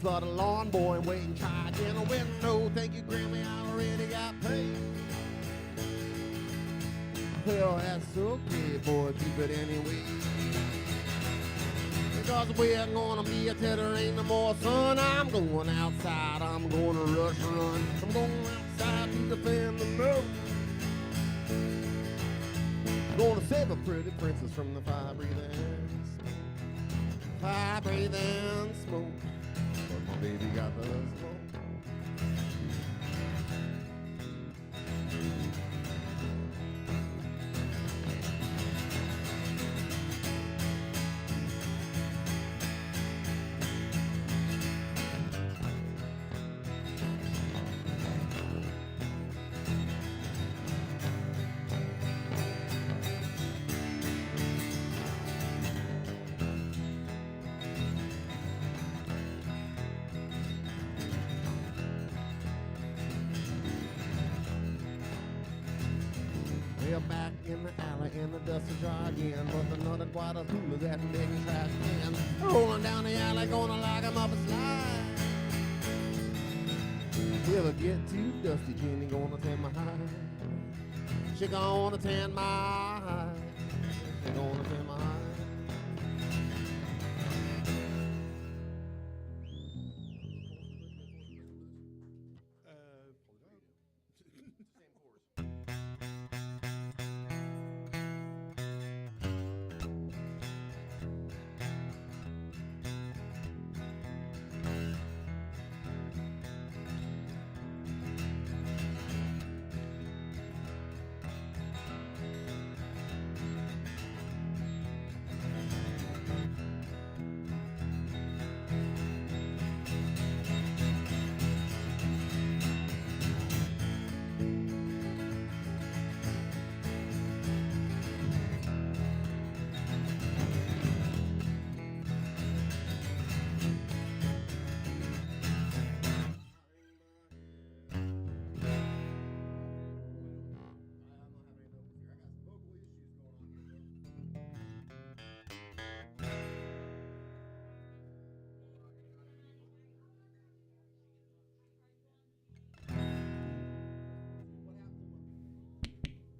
for the lawn boy and wait and try again. Oh, well, no, thank you, Grammy, I already got paid. Well, that's okay, boy, keep it anyway. Because we're gonna be till there ain't no more sun. I'm going outside, I'm gonna rush run. I'm going outside to defend the moon. Gonna save a pretty princess from the fire breathing smoke. Fire breathing smoke. But my baby got the smoke. We're back in the alley and the dust is dry again. But another quite a fool is that big trash can. Rolling down the alley, gonna lock him up a slide. Will it get too dusty, Jenny gonna tan my hide? She gonna tan my hide. She gonna tan my hide.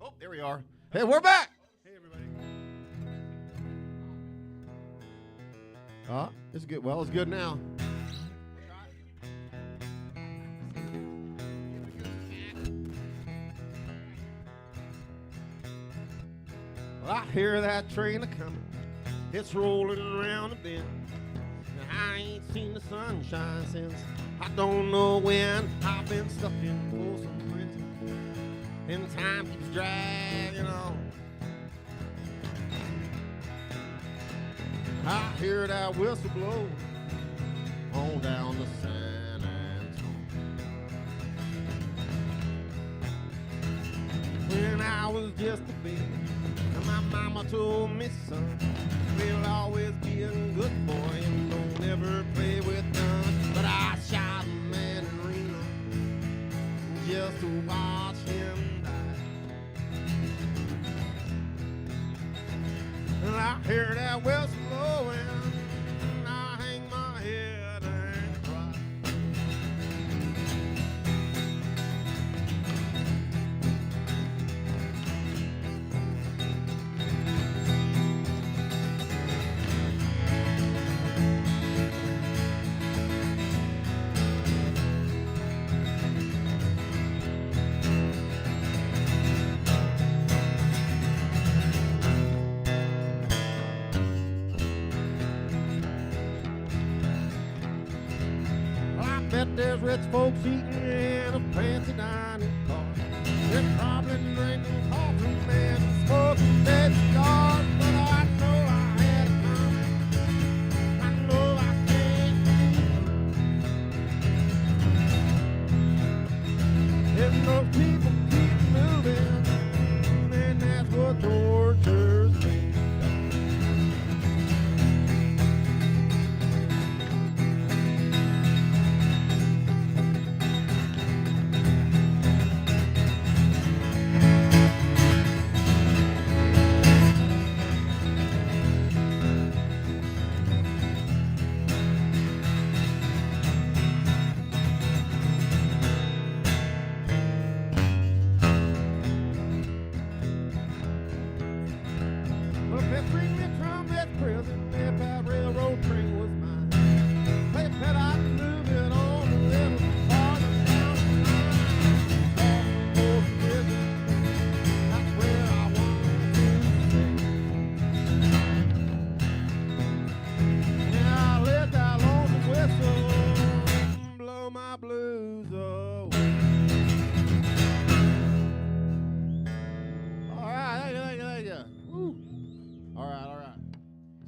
Oh, there we are. Hey, we're back. Hey, everybody. It's good. Well, it's good now. Well, I hear that train a-coming. It's rolling around the bend. And I ain't seen the sunshine since I don't know when. I've been stuck in Folsom Prison, and time keeps dragging on. I hear that whistle blow on down to San Antonio. When I was just a baby, my mama told me, son, we'll always be a good boy and don't ever play with guns. But I shot a man in Reno just to watch him die. And I hear that whistle blowing, and I hang my head and cry. Bet there's rich folks eating in a fancy dining car. They're probably drinking coffee and smoking dead cigars. But I know I had it coming. I know I can't leave. If those people keep moving, then that's what tortures me.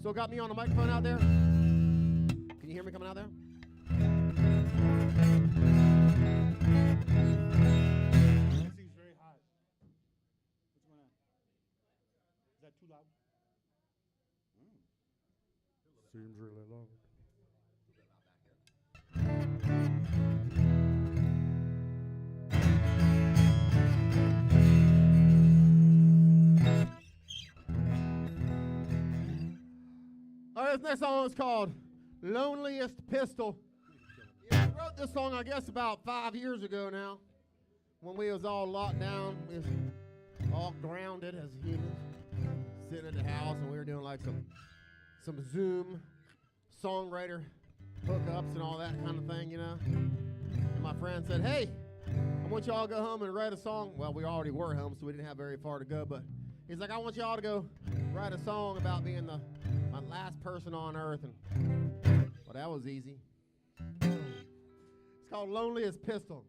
Still got me on the microphone out there? Can you hear me coming out there? Seems very high. What's going on? Is that too loud? Seems really loud. All right, this next song is called Loneliest Pistol. Yeah, I wrote this song, I guess, about 5 years ago now, when we was all locked down, we was all grounded as humans, sitting in the house, and we were doing like some Zoom songwriter hookups and all that kind of thing, you know. And my friend said, hey, I want y'all to go home and write a song. Well, we already were home, so we didn't have very far to go, but he's like, I want y'all to go write a song about being my last person on earth. And well, that was easy. It's called Loneliest Pistol.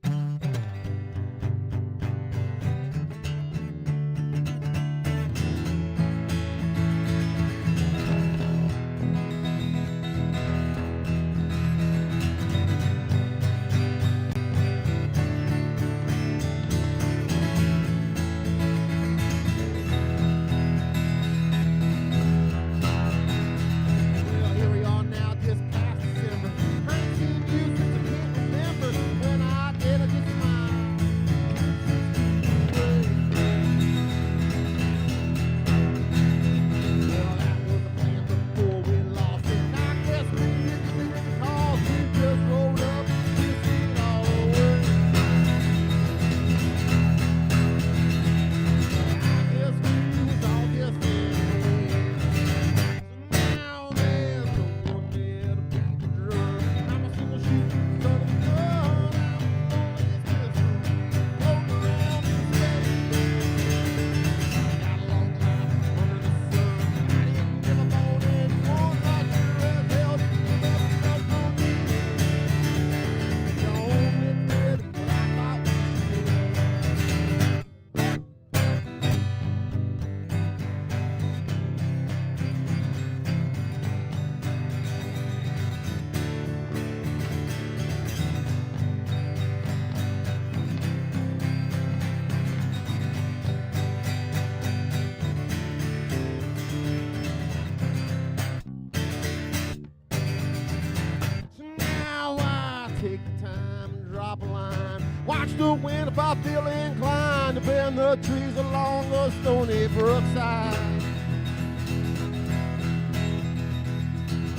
Watch the wind if I feel inclined to bend the trees along the stony brookside.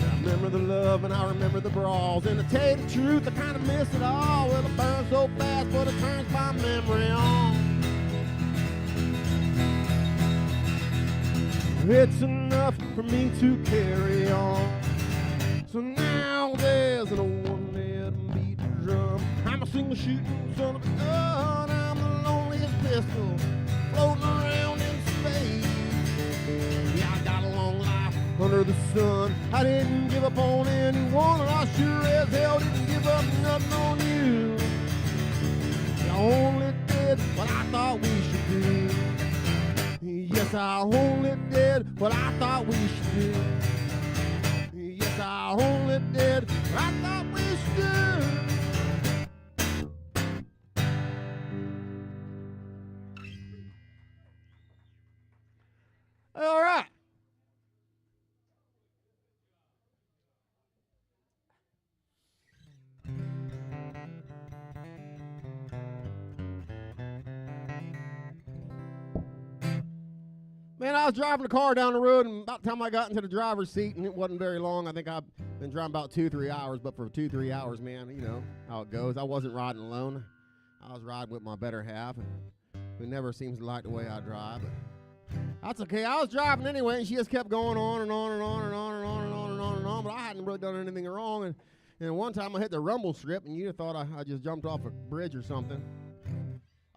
I remember the love and I remember the brawls, and to tell you the truth, I kind of miss it all. Well, it burns so fast, but it turns my memory on. It's enough for me to carry on. So now there's an old one-head beat drum. I'm a single shooting son of a gun. I'm the loneliest pistol floating around in space. Yeah, I got a long life under the sun. I didn't give up on anyone, and I sure as hell didn't give up nothing on you. I only did what I thought we should do. Yes, I only did what I thought we should do. Yes, I only did what I thought we should do. All right. Man, I was driving the car down the road, and about the time I got into the driver's seat, and it wasn't very long. I think I've been driving about 2-3 hours, but for 2-3 hours, man, you know how it goes. I wasn't riding alone. I was riding with my better half, and who never seems to like the way I drive, but that's okay. I was driving anyway, and she just kept going on and on and on and on and on and on and on and on, but I hadn't really done anything wrong, and one time I hit the rumble strip, and you'd have thought I just jumped off a bridge or something.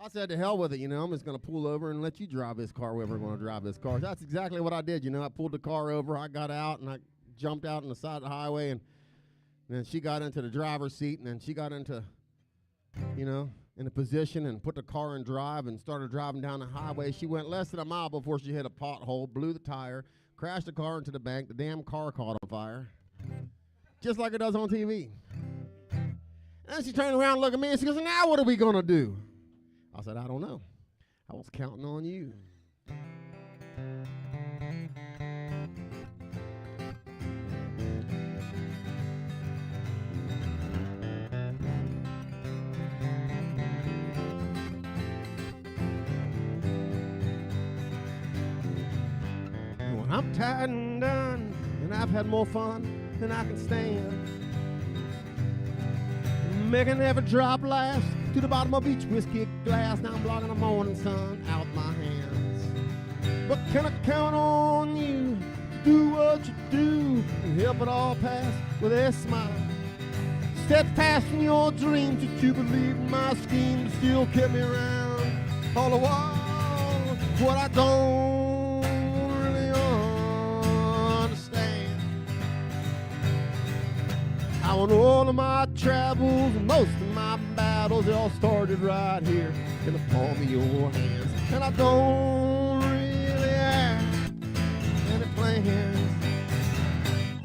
I said, to hell with it, you know, I'm just going to pull over and let you drive this car wherever we're going to drive this car. That's exactly what I did, you know. I pulled the car over, I got out, and I jumped out on the side of the highway, and then she got into the driver's seat, and then she got into, you know, in a position and put the car in drive and started driving down the highway. She went less than a mile before she hit a pothole, blew the tire, crashed the car into the bank. The damn car caught on fire, just like it does on TV. And then she turned around and looked at me and she goes, now what are we going to do? I said, I don't know. I was counting on you. When I'm tired and done, and I've had more fun than I can stand, making every drop last to the bottom of each whiskey glass. Now I'm blocking the morning sun out my hands. But can I count on you to do what you do and help it all pass with a smile? Steadfast in your dreams that you believe in my scheme still kept me around all the while. What I don't really understand, how in all of my travels and most of my battles, it all started right here in the palm of your hands. And I don't really have any plans.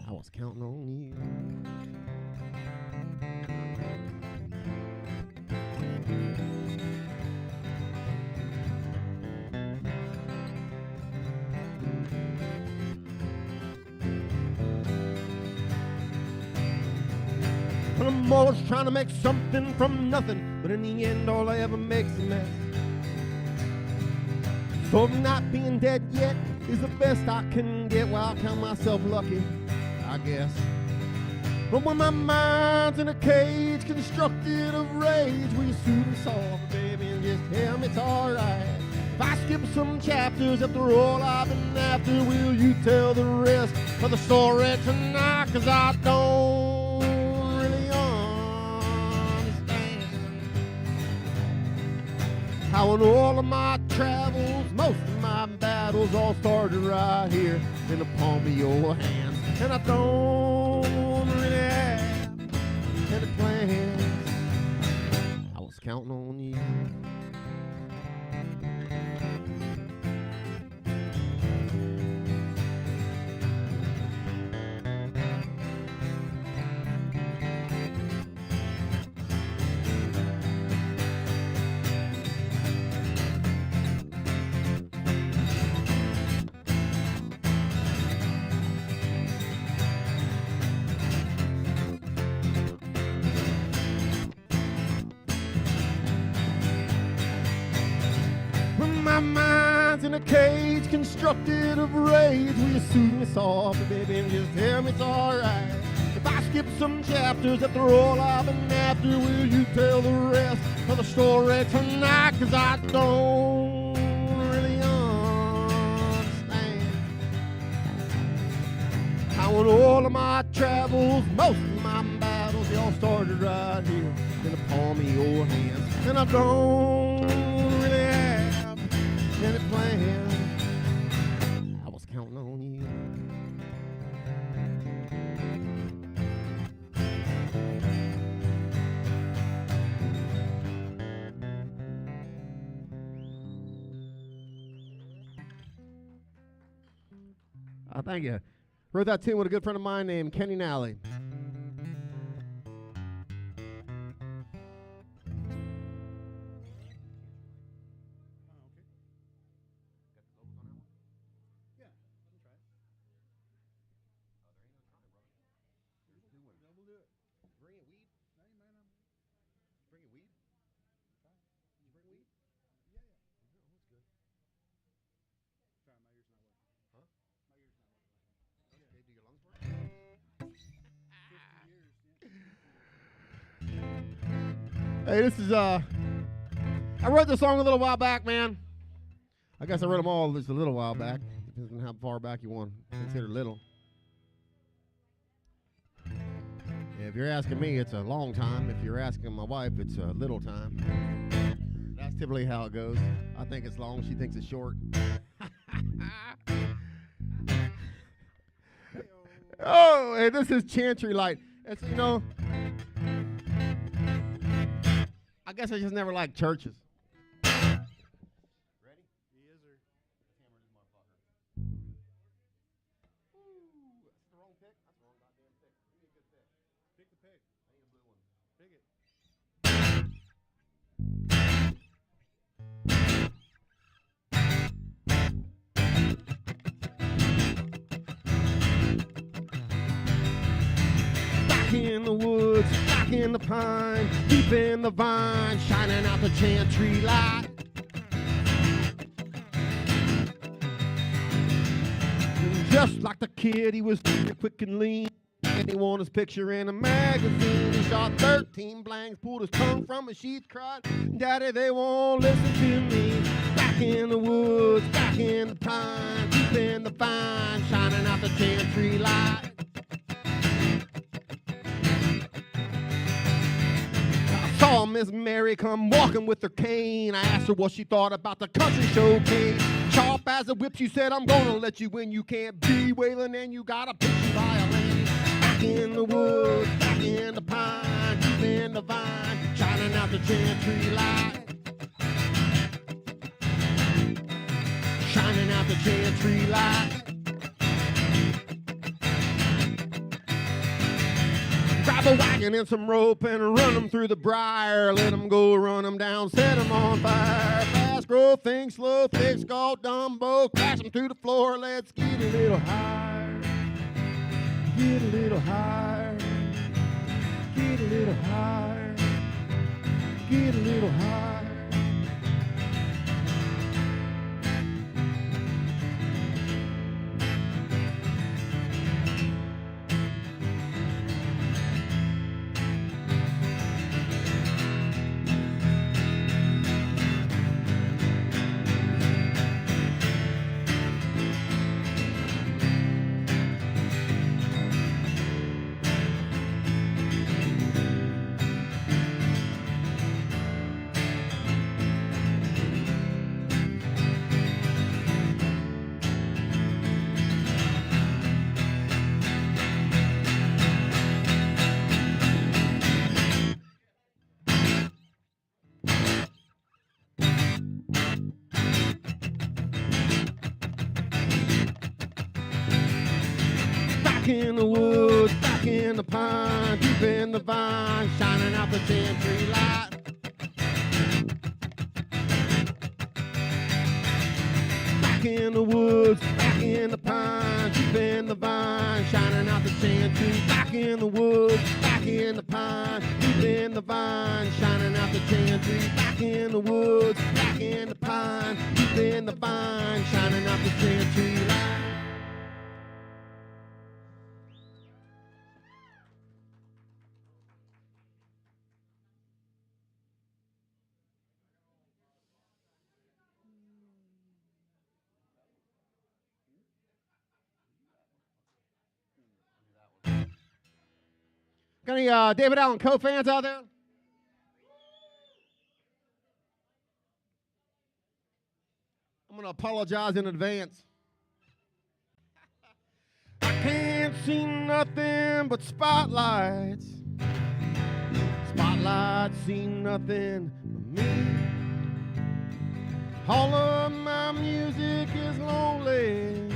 I was counting on you. I'm always trying to make something from nothing, but in the end all I ever make's a mess. So not being dead yet is the best I can get. Well, I'll count myself lucky, I guess. But when my mind's in a cage constructed of rage, will you soothe and soft, baby, and just tell me it's alright? If I skip some chapters after all I've been after, will you tell the rest of the story tonight? 'Cause I don't really understand how in all of my travels, most of my battles all started right here in the palm of your hands. And I don't really have any plans. I was counting on you. My mind's in a cage constructed of rage. Will you soothe me softly, baby, and just tell me it's alright? If I skip some chapters after all I've been after, will you tell the rest of the story tonight? 'Cause I don't really understand how in all of my travels, most of my battles, they all started right here in the palm of your hands. And I don't really have any plan. I was counting on you. Thank you. Wrote that tune with a good friend of mine named Kenny Nally. Hey, this is, I wrote this song a little while back, man. I guess I wrote them all just a little while back. Depends on how far back you want to consider little. Yeah, if you're asking me, it's a long time. If you're asking my wife, it's a little time. That's typically how it goes. I think it's long. She thinks it's short. Oh, hey, this is Chantry Light. It's, you know, I guess I just never liked churches. Ready? Yes, sir. in the woods, back in the pine, deep in the vine, shining out the chantry light. And just like the kid, he was quick and lean, and he won his picture in a magazine. He shot 13 blanks, pulled his tongue from his sheath, cried, "Daddy, they won't listen to me." Back in the woods, back in the pine, deep in the vine, shining out the chantry light. I saw Miss Mary come walking with her cane. I asked her what she thought about the country showcase. Sharp as a whip, she said, "I'm gonna let you win. You can't be wailing and you got a pitchy violin." Back in the woods, back in the pine, deep in the vine, shining out the chantry light. Shining out the chantry light. Grab a wagon and some rope and run them through the briar. Let them go, run them down, set them on fire. Fast grow, think slow, thick skull, Dumbo, crash them through the floor. Let's get a little higher. Get a little higher. Get a little higher. Get a little higher. Back in the woods, back in the pine, deep in the vine, shining out the chantry light. Back in the woods, back in the pine, deep in the vine, shining out the chantry. Back in the woods, back in the pine, deep in the vine, shining out the chantry. Back in the woods, back in the pine, deep in the vine, shining out the chantry light. Got any David Allen Coe fans out there? I'm going to apologize in advance. I can't see nothing but spotlights. Spotlights see nothing but me. All of my music is lonely.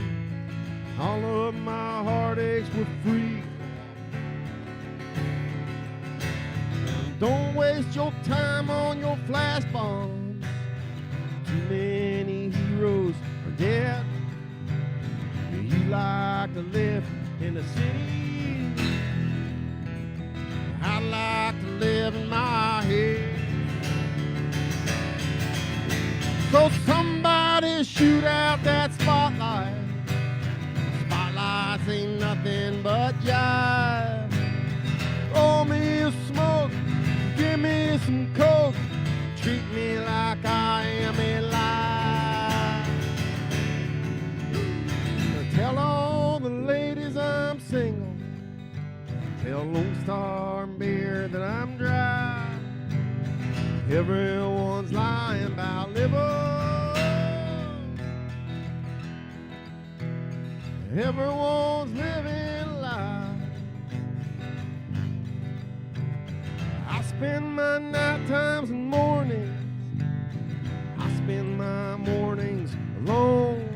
All of my heartaches were free. Don't waste your time on your flash bombs. Too many heroes are dead. You like to live in the city. I like to live in my head. So somebody shoot out that spotlight. Spotlights ain't nothing but jive. Roll me a smoke. Give me some coke, treat me like I am alive. Tell all the ladies I'm single. Tell Lone Star and Beer that I'm dry. Everyone's lying about liver. Everyone's living life. I spend my night times and mornings. I spend my mornings alone.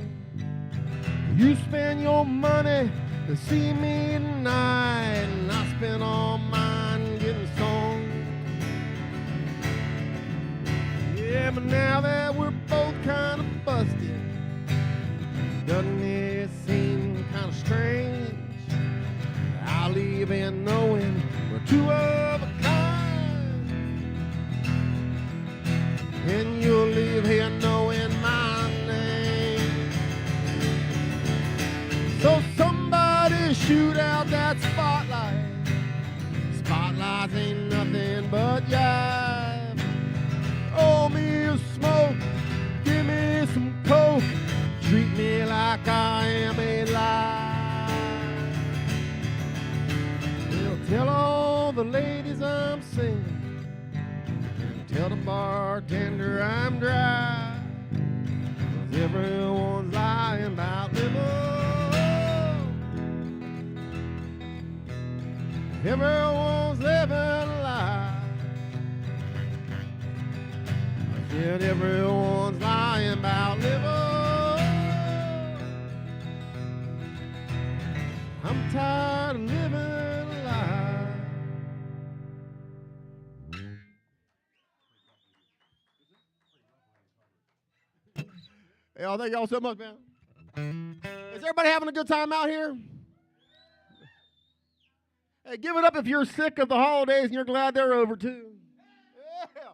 You spend your money to see me tonight, and I spend all mine getting stoned. Yeah, but now that we're both kind of busted, doesn't it seem kind of strange? I leave in knowing two of a kind, and you'll leave here knowing my name. So somebody shoot out that spotlight. Spotlights ain't nothing but jive. Oh, me a smoke, give me some coke, treat me like I am alive. Well, tell all the ladies I'm single, and tell the bartender I'm dry, 'cause everyone's lying about living. Everyone's living a lie. And everyone's lying about living. I'm tired of living a lie. Hey, y'all, thank y'all so much, man. Is everybody having a good time out here? Hey, give it up if you're sick of the holidays and you're glad they're over, too. Yeah.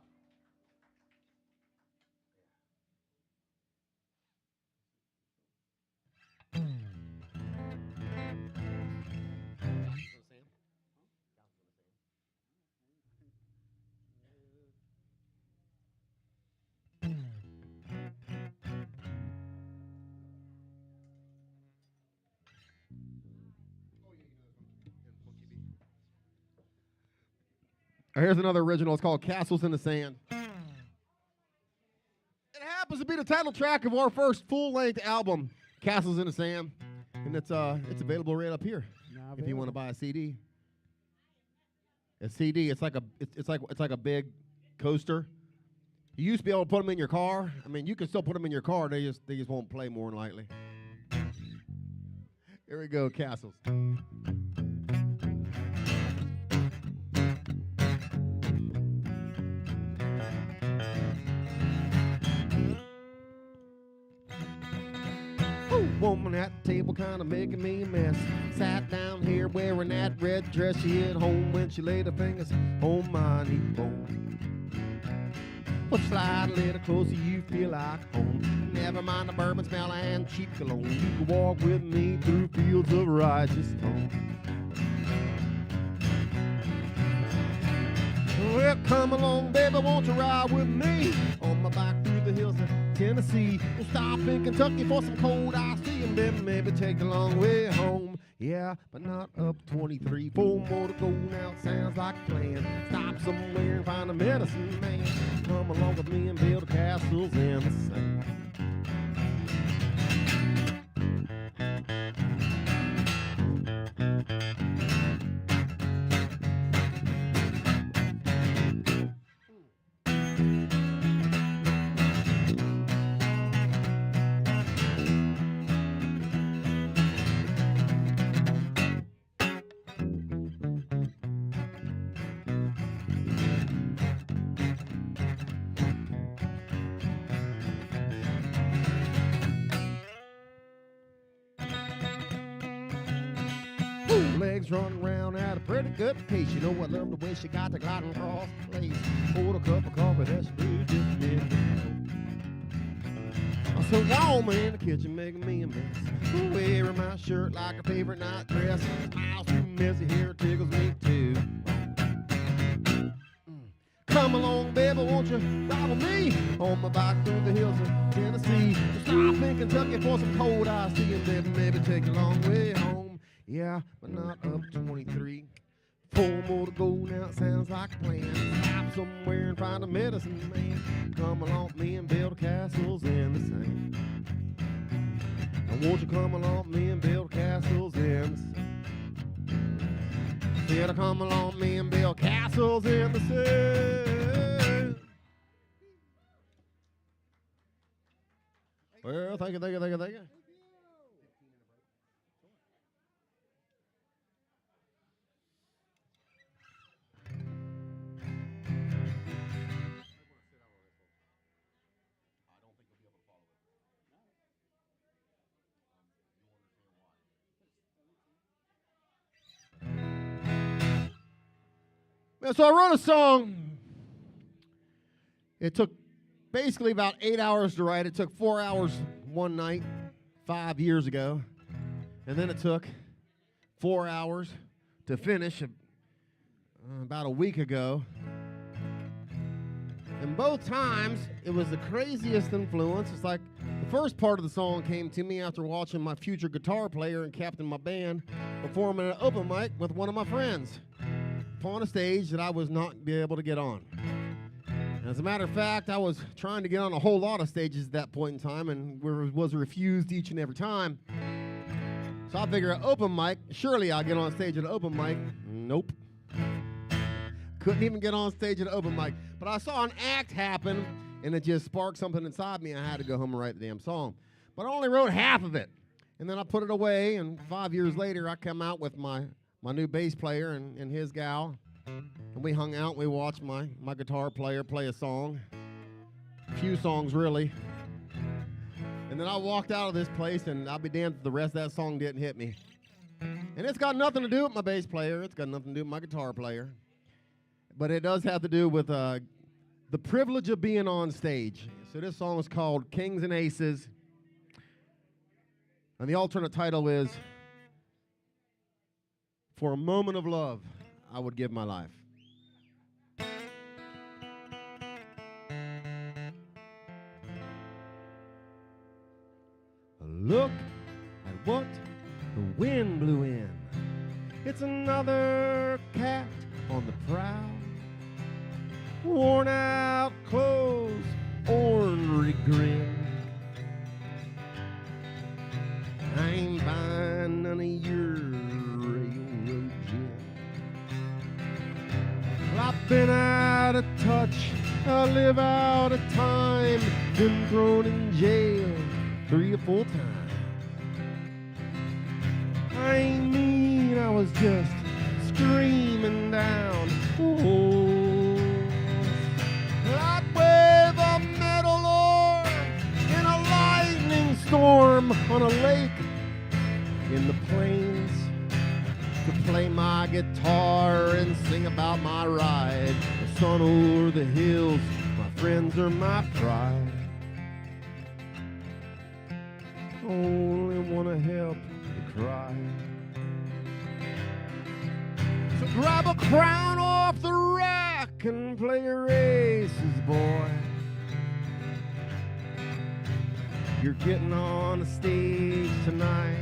Here's another original. It's called Castles in the Sand. It happens to be the title track of our first full-length album, Castles in the Sand, and it's available right up here if you want to buy a CD. A CD, it's like a big coaster. You used to be able to put them in your car. I mean, you can still put them in your car. They just won't play more than likely. Here we go, Castles. Woman at the table kind of making me a mess. Sat down here wearing that red dress. She hit home when she laid her fingers on my knee bone. Well, slide a little closer, you feel like home. Never mind the bourbon smell and cheap cologne. You can walk with me through fields of righteous stone. Well, come along, baby, won't you ride with me on my bike through the hills of Tennessee? We'll stop in Kentucky for some cold iced tea and then maybe take the long way home. Yeah, but not up 23. 4 more to go now, it sounds like a plan. Stop somewhere and find a medicine man. Come along with me and build castles in the sand. Legs running around at a pretty good pace. You know I love the way she got the gliding across the place. Poured a cup of coffee that she brewed just me. I'm so gone in the kitchen making me a mess. Wearing my shirt like a favorite night dress. Smiles too messy, hair tickles me too. Come along, baby, won't you ride with me on my bike through the hills of Tennessee? We'll stop in Kentucky for some cold iced tea and then maybe take a long way home. Yeah, but not up 23. 4 more to go now, it sounds like a plan. Stop somewhere and find a medicine man. Come along with me and build castles in the sand. Now won't you come along with me and build castles in the sand? Yeah, come along with me and build castles in the sand. Well, thank you. And so I wrote a song. It took basically about 8 hours to write. It took 4 hours one night 5 years ago. And then it took 4 hours to finish about a week ago. And both times, it was the craziest influence. It's like the first part of the song came to me after watching my future guitar player and captain of my band perform at an open mic with one of my friends upon a stage that I was not be able to get on. As a matter of fact, I was trying to get on a whole lot of stages at that point in time and was refused each and every time. So I figured an open mic, surely I'll get on stage at an open mic. Nope. Couldn't even get on stage at an open mic. But I saw an act happen, and it just sparked something inside me. I had to go home and write the damn song. But I only wrote half of it. And then I put it away, and 5 years later, I come out with my new bass player and his gal. And we hung out, and we watched my guitar player play a song. A few songs, really. And then I walked out of this place, and I'll be damned if the rest of that song didn't hit me. And it's got nothing to do with my bass player. It's got nothing to do with my guitar player. But it does have to do with the privilege of being on stage. So this song is called Kings and Aces. And the alternate title is For a Moment of Love, I Would Give My Life. Look at what the wind blew in. It's another cat on the prowl. Worn out clothes, ornery grin. I ain't buying none of your railroad gin. Well, I've been out of touch, I live out of time, been thrown in jail 3 or 4 times. I ain't mean, I was just screaming down. Oh, I'd wave a metal oar in a lightning storm on a lake in the plains to play my guitar and sing about my ride. The sun over the hills, my friends are my pride. Only wanna help you cry. So grab a crown off the rack and play your aces, boy. You're getting on the stage tonight.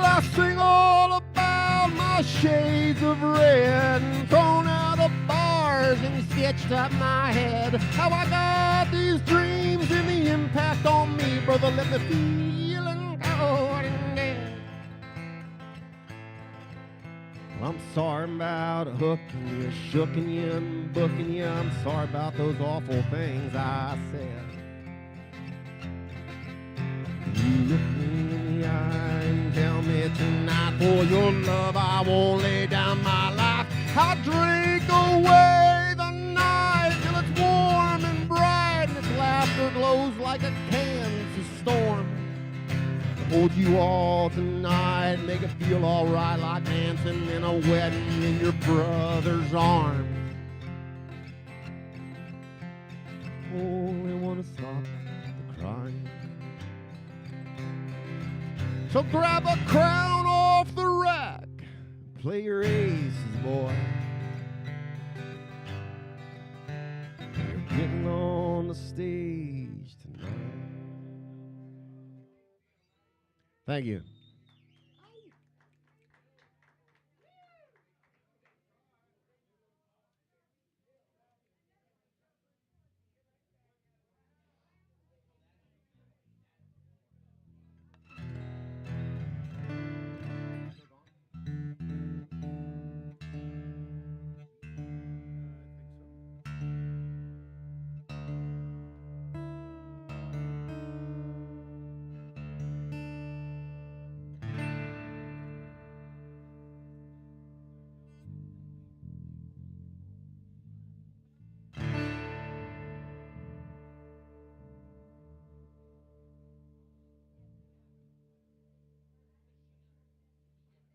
I sing all about my shades of red and thrown out of bars and sketched up my head. How I got these dreams and the impact on me, brother, let me feel and go and dead. Well, I'm sorry about hooking you, shooking you, and booking you. I'm sorry about those awful things I said. You look me in the eye and tell me tonight, for your love I won't lay down my life. I'll drink away the night till it's warm and bright and its laughter glows like a Kansas storm. Hold you all tonight, make it feel alright like dancing in a wedding in your brother's arms. Only wanna stop the crying. So grab a crown off the rack, play your aces, boy. You're getting on the stage tonight. Thank you.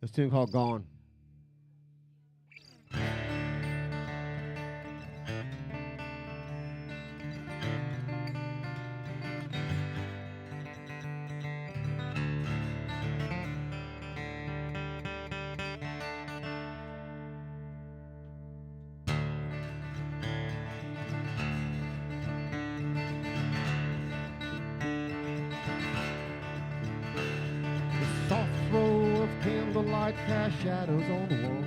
This tune called Gone. Candlelight cast shadows on the wall.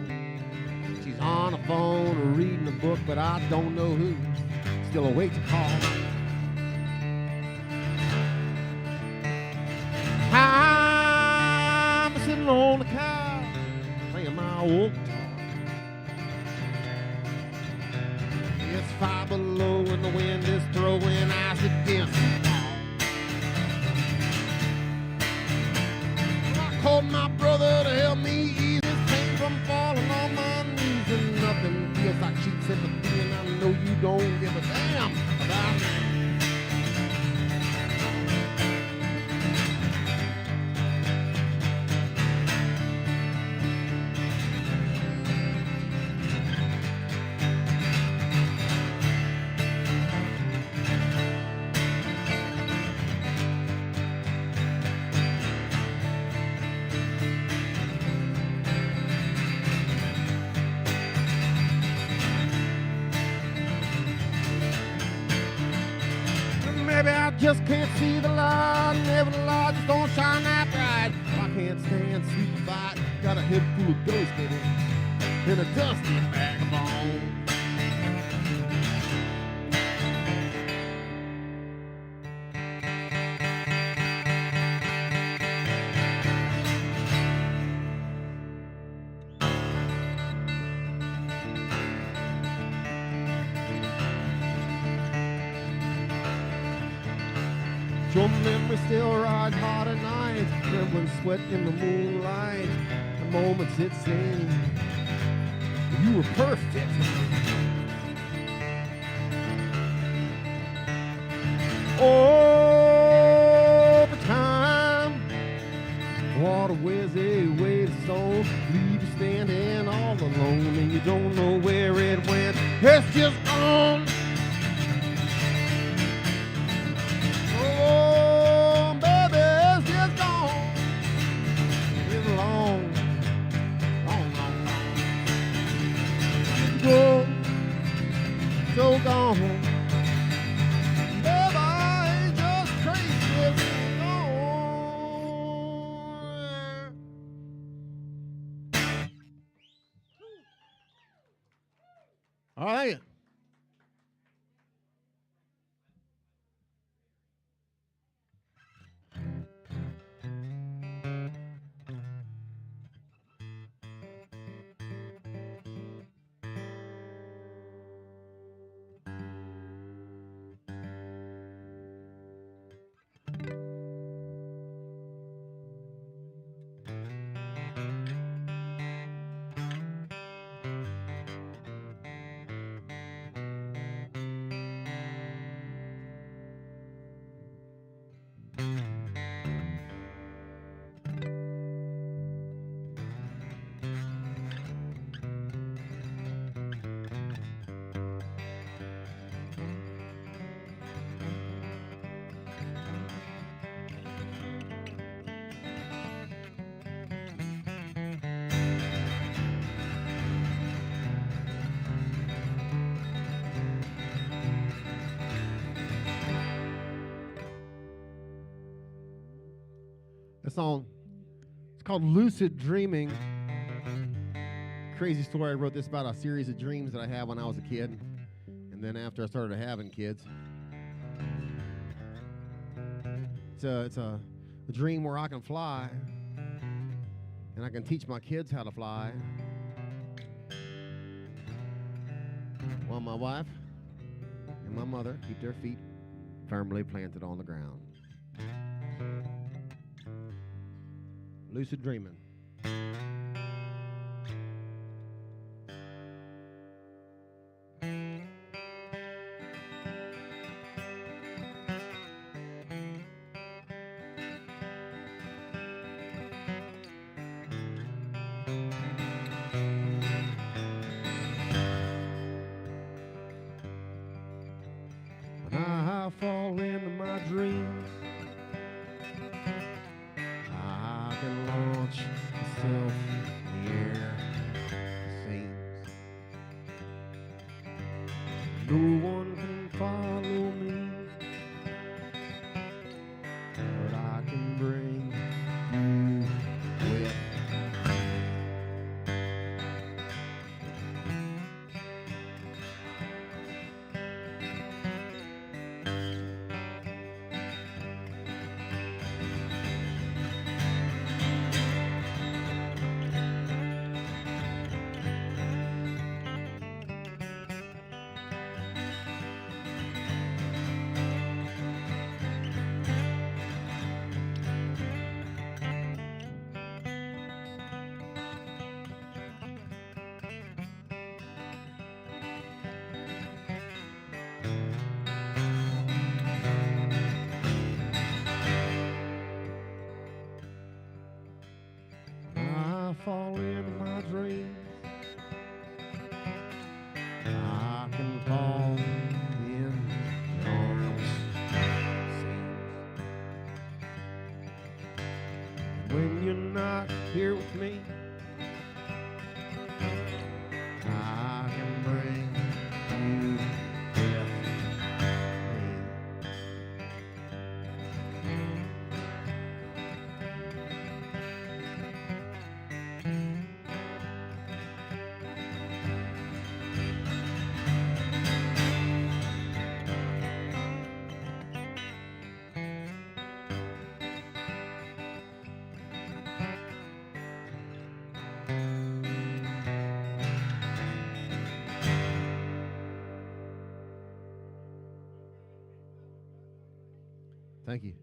She's on the phone or reading a book, but I don't know who. Still awake to call. I'm sitting on the couch playing my old guitar. It's 5 below and the wind is throwing ice against the wall. Called my brother to help me ease his pain from falling on my knees, and nothing feels like cheap sympathy, and I know you don't give a damn about me. Maybe I just can't see the light, and every light just don't shine that bright. I can't stand sleep fight. Got a head full of ghost baby, and a dusty bag of bones. Your memory still rides hard at night, trembling sweat in the moonlight. The moments it seemed you were perfect. Over time, water wears away the soul, leave you standing all alone, and you don't know where it went. It's just gone. So gone. Baby, I ain't just crazy, it's gone. All right. That song, it's called Lucid Dreaming. Crazy story, I wrote this about a series of dreams that I had when I was a kid, and then after I started having kids. It's a dream where I can fly, and I can teach my kids how to fly, while my wife and my mother keep their feet firmly planted on the ground. Lucid dreaming. No one can follow me, but I can bring you with. I fall in my dreams, I can fall in your arms. When you're not here with me, I can bring you with me. Thank you.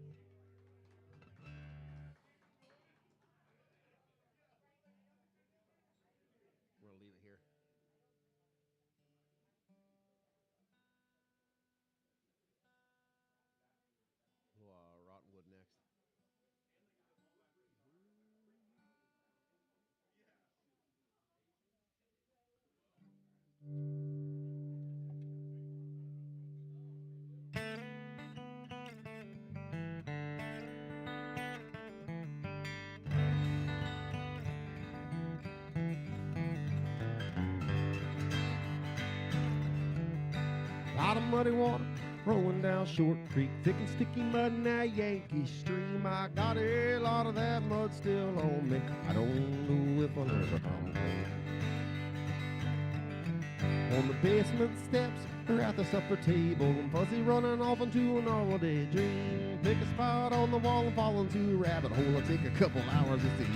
We're going to leave it here. Rottenwood next. Lot of muddy water rolling down Short Creek, thick and sticky mud in that Yankee stream. I got a lot of that mud still on me. I don't know if I'll ever come clean. On the basement steps or at the supper table, and Fuzzy running off into an all-day dream. Pick a spot on the wall and fall into a rabbit hole. It'll take a couple hours just to eat.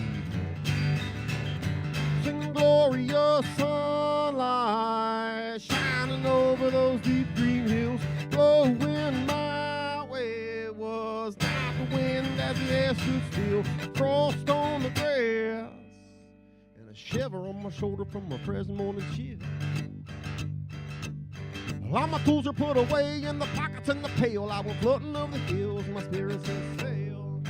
Sing glorious sunlight shining over those deep green hills, blowing my way. It was not the wind as the air stood still, frost on the grass, and a shiver on my shoulder from my present morning chill. All my tools are put away in the pockets and the pail. I went floating over the hills, my spirits set sail.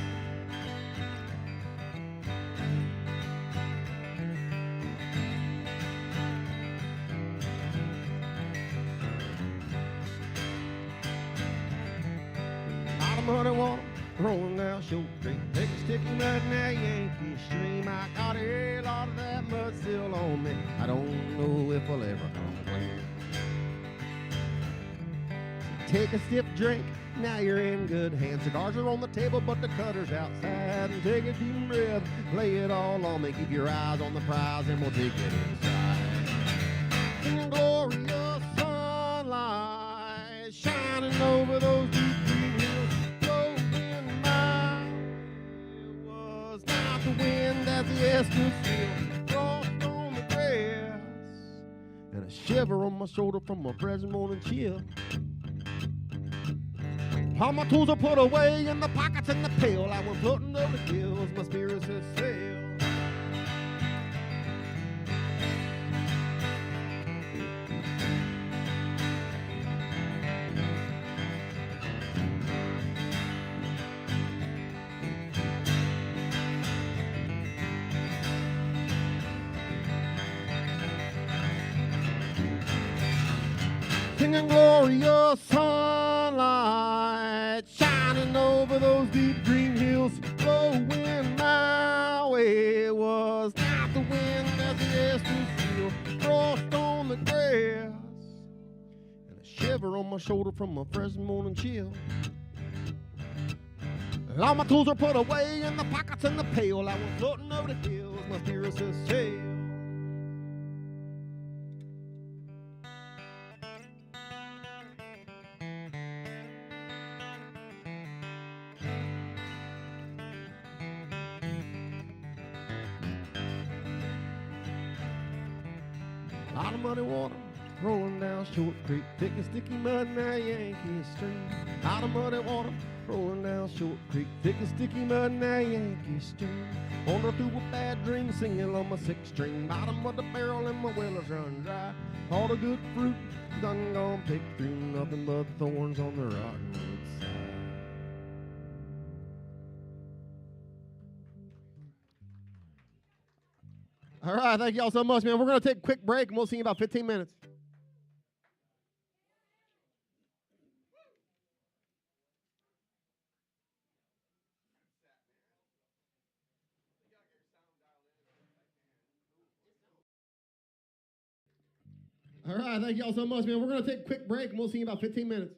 Out of muddy water, rolling down Short Creek, take a sticky mud in that Yankee stream. I got a lot of that mud still on me. I don't know if I'll ever come clean. Take a stiff drink, now you're in good hands. Cigars are on the table, but the cutter's outside. And take a deep breath, lay it all on me. Keep your eyes on the prize, and we'll take it inside. In glorious sunlight, shining over those deep green hills, blowing my way. It was not the wind as the air stood still, frost on the grass, and a shiver on my shoulder from my present morning chill. All my tools are put away in the pockets and the pail. I went floating over the hills, my spirits set sail. Singing glorious sunlight shining over those deep green hills, blowing my way. It was not the wind as the air stood still, frost on the grass, and a my shoulder from a fresh morning chill. And all my tools are put away in the pockets and the pail. I was floating over the hills, my spirit says sail. A lot of muddy water rolling down Short Creek, thick and sticky mud in that Yankee stream. A lot of muddy water rolling down Short Creek, thick and sticky mud in that Yankee stream. Wander through a bad dream, singing on my six string. Bottom of the barrel and my wellers run dry. All the good fruit done gone pick through, nothing but thorns on the rotten side. All right, thank y'all so much, man. We're going to take a quick break, and we'll see you in about 15 minutes. All right, thank y'all so much, man. We're going to take a quick break, and we'll see you in about 15 minutes.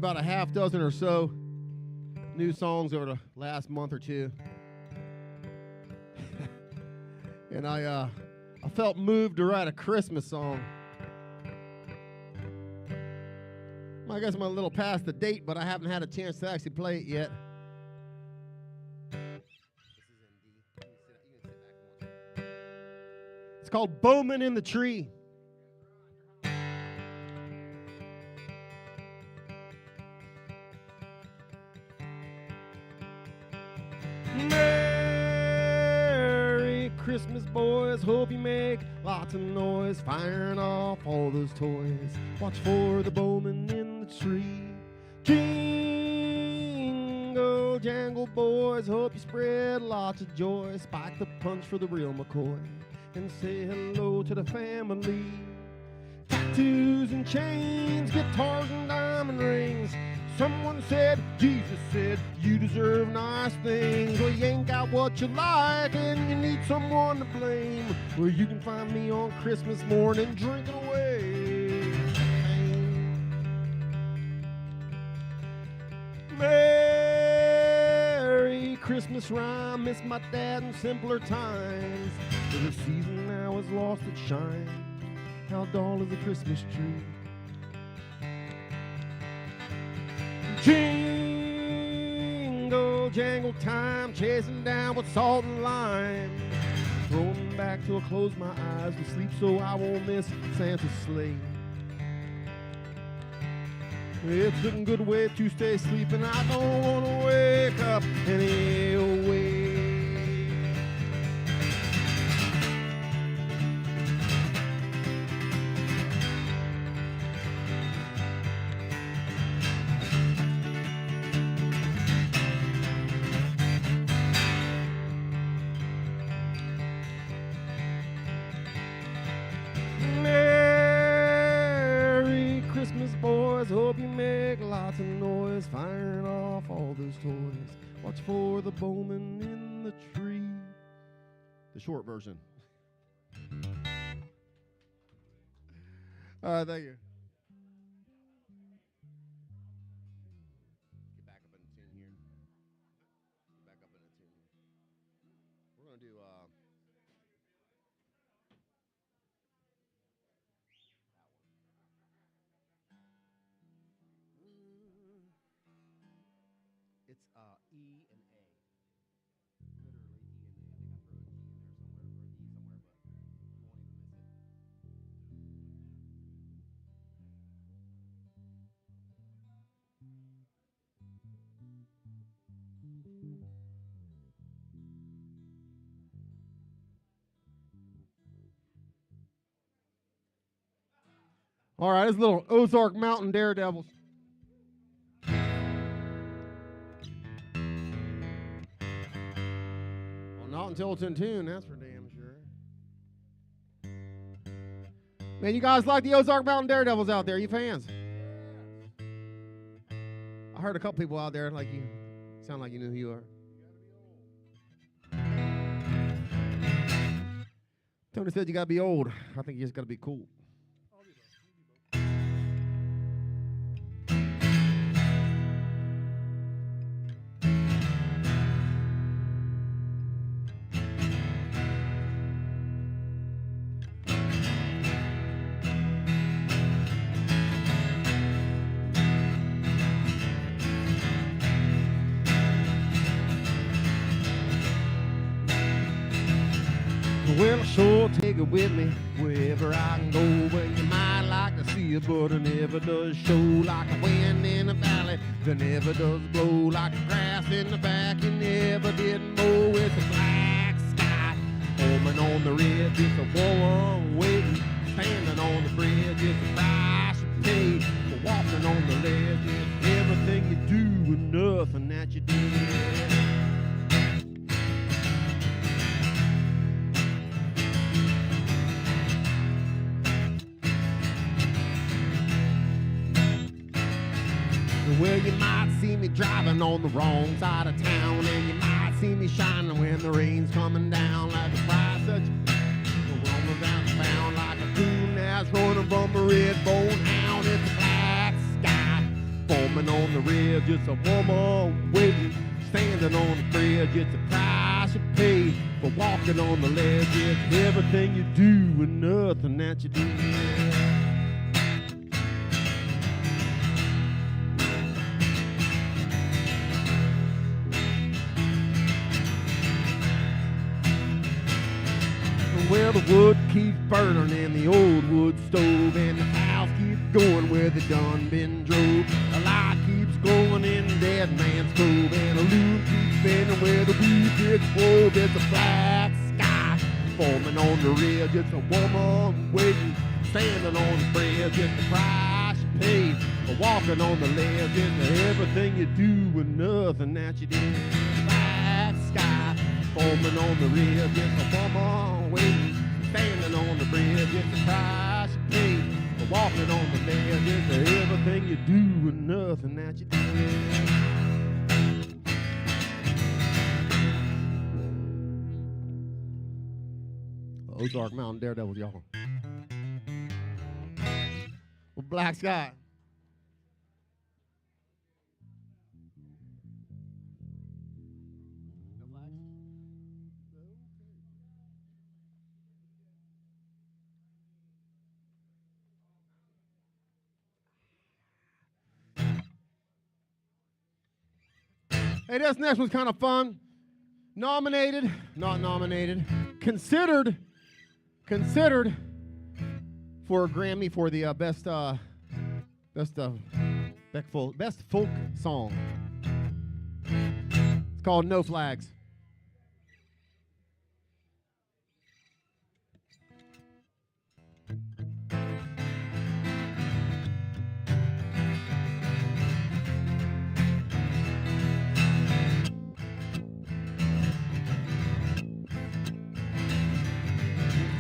about a half dozen or so new songs over the last month or two. And I felt moved to write a Christmas song. I guess I'm a little past the date, but I haven't had a chance to actually play it yet. It's called Bowman in the Tree. Merry Christmas, boys. Hope you make lots of noise, firing off all those toys. Watch for the bowman in the tree. Jingle, jangle, boys. Hope you spread lots of joy. Spike the punch for the real McCoy and say hello to the family. Tattoos and chains, guitars and diamond rings. Someone said, Jesus said, you deserve nice things. Well, you ain't got what you like and you need someone to blame. Well, you can find me on Christmas morning drinking away. Merry Christmas rhyme, miss my dad in simpler times. For the season now has lost its shine. How dull is a Christmas tree? Jingle, jangle time, chasing down with salt and lime. Throwing back till I close my eyes to sleep so I won't miss Santa's sleigh. It's a good way to stay sleeping. I don't want to wake up anyway. Hope you make lots of noise, firing off all those toys. Watch for the bowman in the tree. The short version. All right, thank you. Get back up in the tune here. Get back up in the tune. We're going to do... It's E and A. Literally E and A. I think I threw a G in there somewhere, or an E somewhere, but you won't even miss it. All right, it's little Ozark Mountain Daredevils. Not until it's in tune, that's for damn sure. Man, you guys like the Ozark Mountain Daredevils out there? You fans? I heard a couple people out there like you sound like you knew who you are. Tony said you gotta be old. I think you just gotta be cool. Well, I'll sure take it with me wherever I can go. Where you might like to see it, but it never does show. Like a wind in the valley that never does blow. Like the grass in the back you never did mow. It's a black sky forming on the ridge. It's a war waiting, standing on the bridge. It's a price you pay for walking on the ledge. It's everything you do and nothing that you did. Well, you might see me driving on the wrong side of town, and you might see me shining when the rain's coming down. Like a price that you roam without found, like a coon that's running from a red bone hound. It's a black sky forming on the rail, just a woman waiting. Standing on the bridge, it's a price you pay for walking on the ledge. It's everything you do and nothing that you do. Well, the wood keeps burning in the old wood stove, and the house keeps going where they done been drove. A light keeps glowing in the dead man's cove, and a loom keeps spinning where the weeds explode. It's a black sky forming on the ridge. It's a woman waiting, standing on the bridge. It's the price you pay for walking on the ledge. It's everything you do and nothing that you did. Black sky forming on the ridge. It's a woman waiting, standing on the bridge. It's the price you pay for walking on the ledge. It's everything you do and nothing that you did. Ozark Mountain Daredevils, y'all. With Black Sky. Hey, this next one's kind of fun. Nominated, not nominated, considered for a Grammy for the best folk song. It's called No Flags.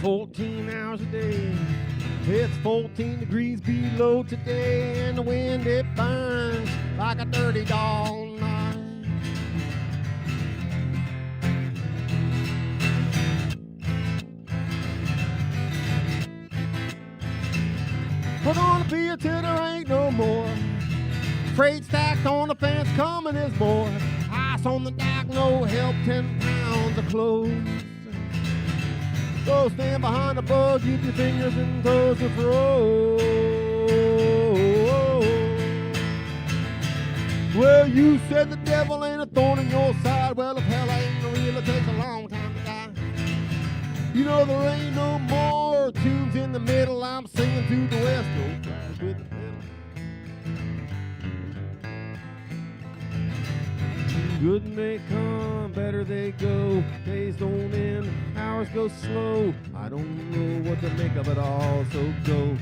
"14 hours a day, it's 14 degrees below today, and the wind it burns like a dirty dog knife. We're gonna be here till there ain't no more. Freight stacked on the fence, coming is more. Ice on the dock, no help, 10 pounds of clothes. Go stand behind the bug, keep your fingers and toes to throw. Well, you said the devil ain't a thorn in your side. Well, if hell ain't real, it takes a long time to die. You know there ain't no more tunes in the middle. I'm singing to the west, no flags with the pedal. Good they come, better they go. Days don't end, hours go slow. I don't know what to make of it all, so go.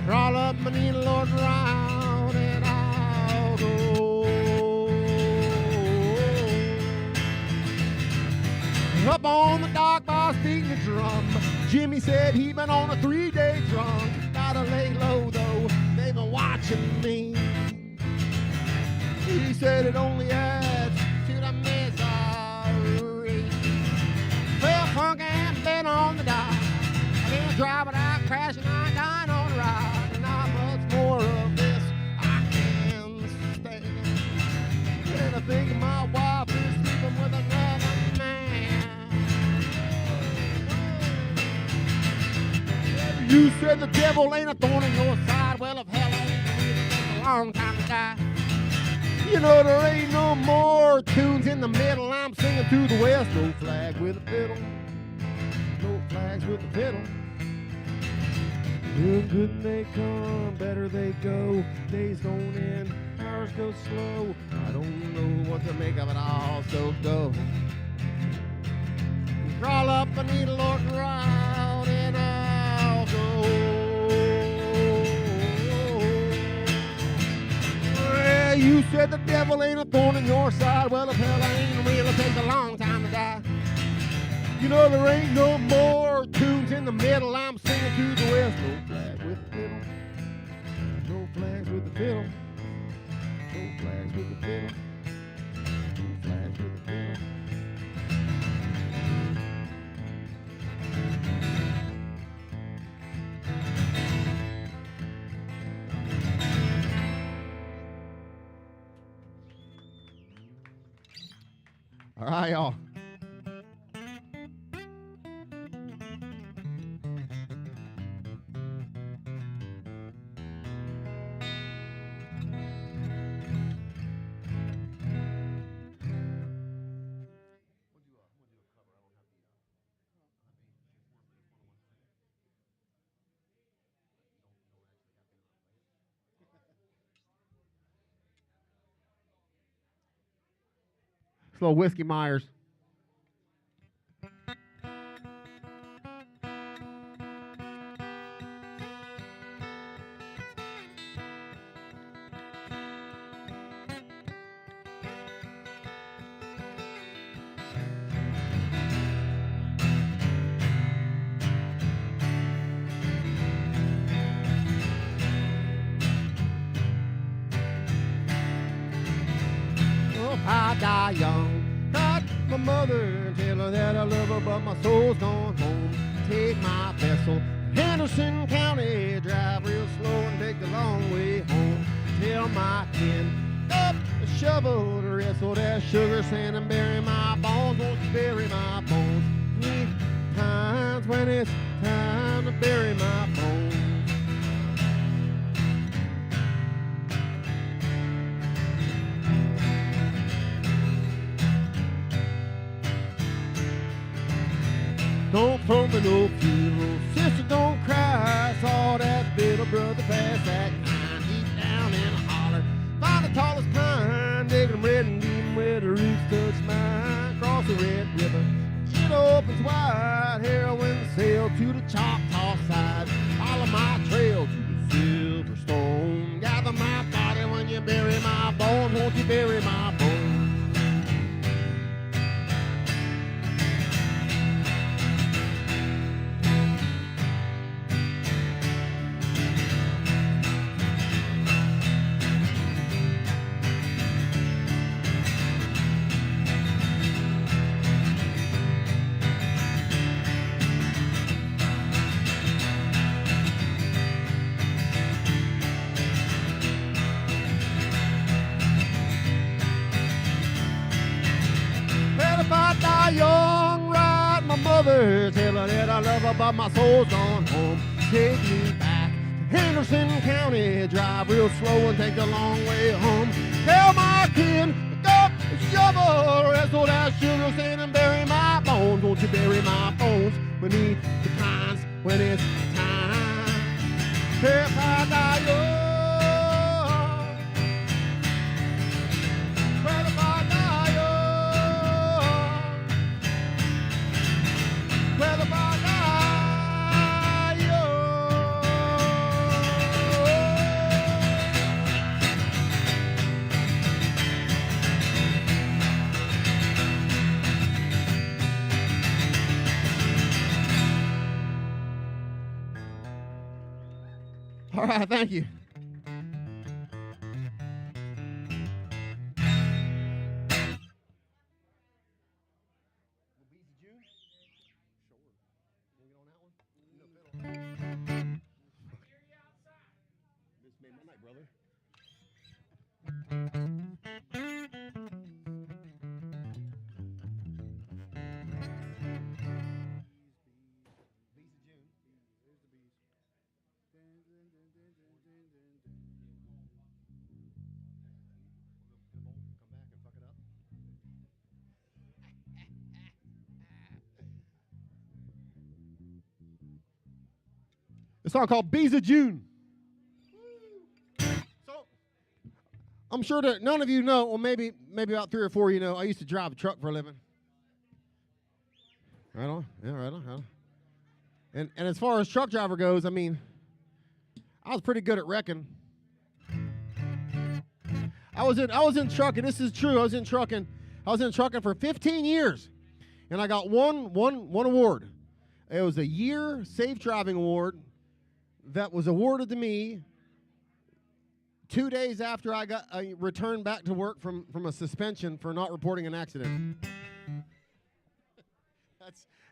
Crawl up my knee, Lord, round and I'll go. Up on the dock, boss beating the drum. Jimmy said he been on a 3-day drunk. Gotta lay low though, they've been watching me. He said it only adds to the misery. Well, punk ain't been on the dock. I didn't drive without crashing, I ain't dying on the ride. And not much more of this I can stand. And I think my wife is sleeping with another man. You said the devil ain't a thorn in your side. Well, if hell ain't really takes a long time to die. You know there ain't no more tunes in the middle. I'm singing to the west. No flag with a fiddle. No flags with a fiddle. Well, good they come, better they go. Days don't end, hours go slow. I don't know what to make of it all, so go. Crawl up a needle or round and I'll go. Well, you said the devil ain't a thorn in your side. Well, if hell ain't real, it takes a long time to die. You know there ain't no more tunes in the middle. I'm singing to the west. No flag with the fiddle. No flags with the fiddle. No flags with the fiddle. No flags with the fiddle. All right, y'all. It's a little Whiskey Myers. I die young. Got my mother and tell her that I love her, but my soul's gone home. Take my vessel, Henderson County, drive real slow and take the long way home. Tell my kin, up the shovel to wrestle that sugar sand and bury my bones. Won't you bury my bones? 3 times when it's time to bury my bones. Don't throw me no funeral, sister, don't cry. I saw that little brother pass that kind deep down in a holler. Find the tallest pine, dig 'em red and deep where the roots touch mine. Cross the Red River, it opens wide. Heroin sail to the Choctaw side. Follow my trail to the Silverstone. Gather my body when you bury my bones. Won't you bury my bones? Young, right, my mother tell her that I love her, but my soul's gone home. Take me back to Henderson County, drive real slow and take the long way home. Tell my kin, pick up the shovel, wrestle that sugar sand and bury my bones. Won't you bury my bones beneath the pines when it's time? If I die young, well, if I die young, well, if I die young. All right, thank you. A song called Bees of June. So, I'm sure that none of you know, well, maybe about 3 or 4 you know, I used to drive a truck for a living. Right on, yeah, right on. And as far as truck driver goes, I mean, I was pretty good at wrecking. I was in trucking. This is true. I was in trucking for 15 years, and I got one award. It was a year safe driving award that was awarded to me 2 days after I returned back to work from a suspension for not reporting an accident.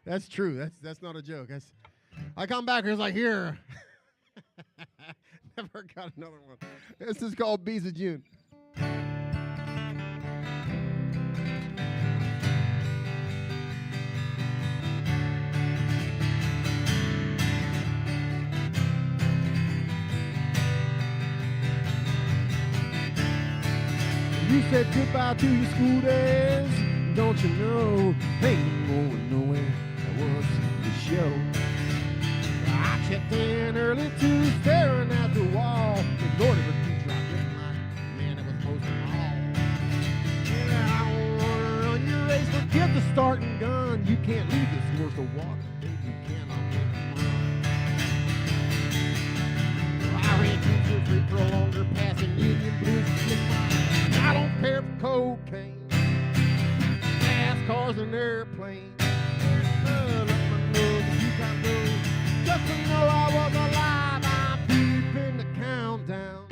That's true. That's not a joke. I come back and it's like, here. Never got another one. This is called Bees of June. You said goodbye to your school days. Don't you know? Ain't going nowhere. That was the show. I checked in early too, staring at the wall. Ignored every teacher I didn't like. Man, it was most of all. Yeah, I don't wanna run your race. Forget the starting gun. You can't leave this worth of water. Baby, you cannot make it run. I ran 2 or 3 for a longer passing Union Blues. I don't care for cocaine, cars and airplanes. Just to know I was alive, I'm deep in the countdown.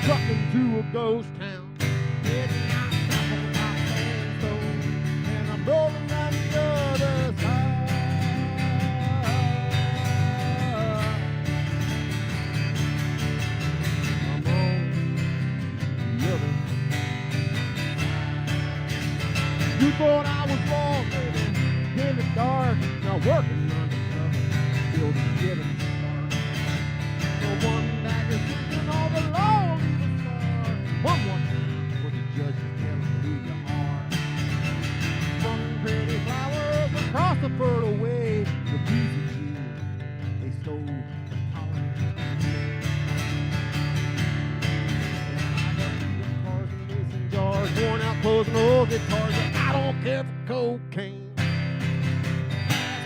Trucking to a ghost town. Getting out of my sandstone, and I'm rolling down the other side. I'm on the other. You thought I was walking in the dark, now working undercover, building getting start. The one that is sitting all the lonely star. One more time for the judge is telling who you are. One pretty flowers across the fertile way. The bees of June, they stole the pollen. I got the cars and mason jars, worn out clothes and old guitars. I don't care for cocaine,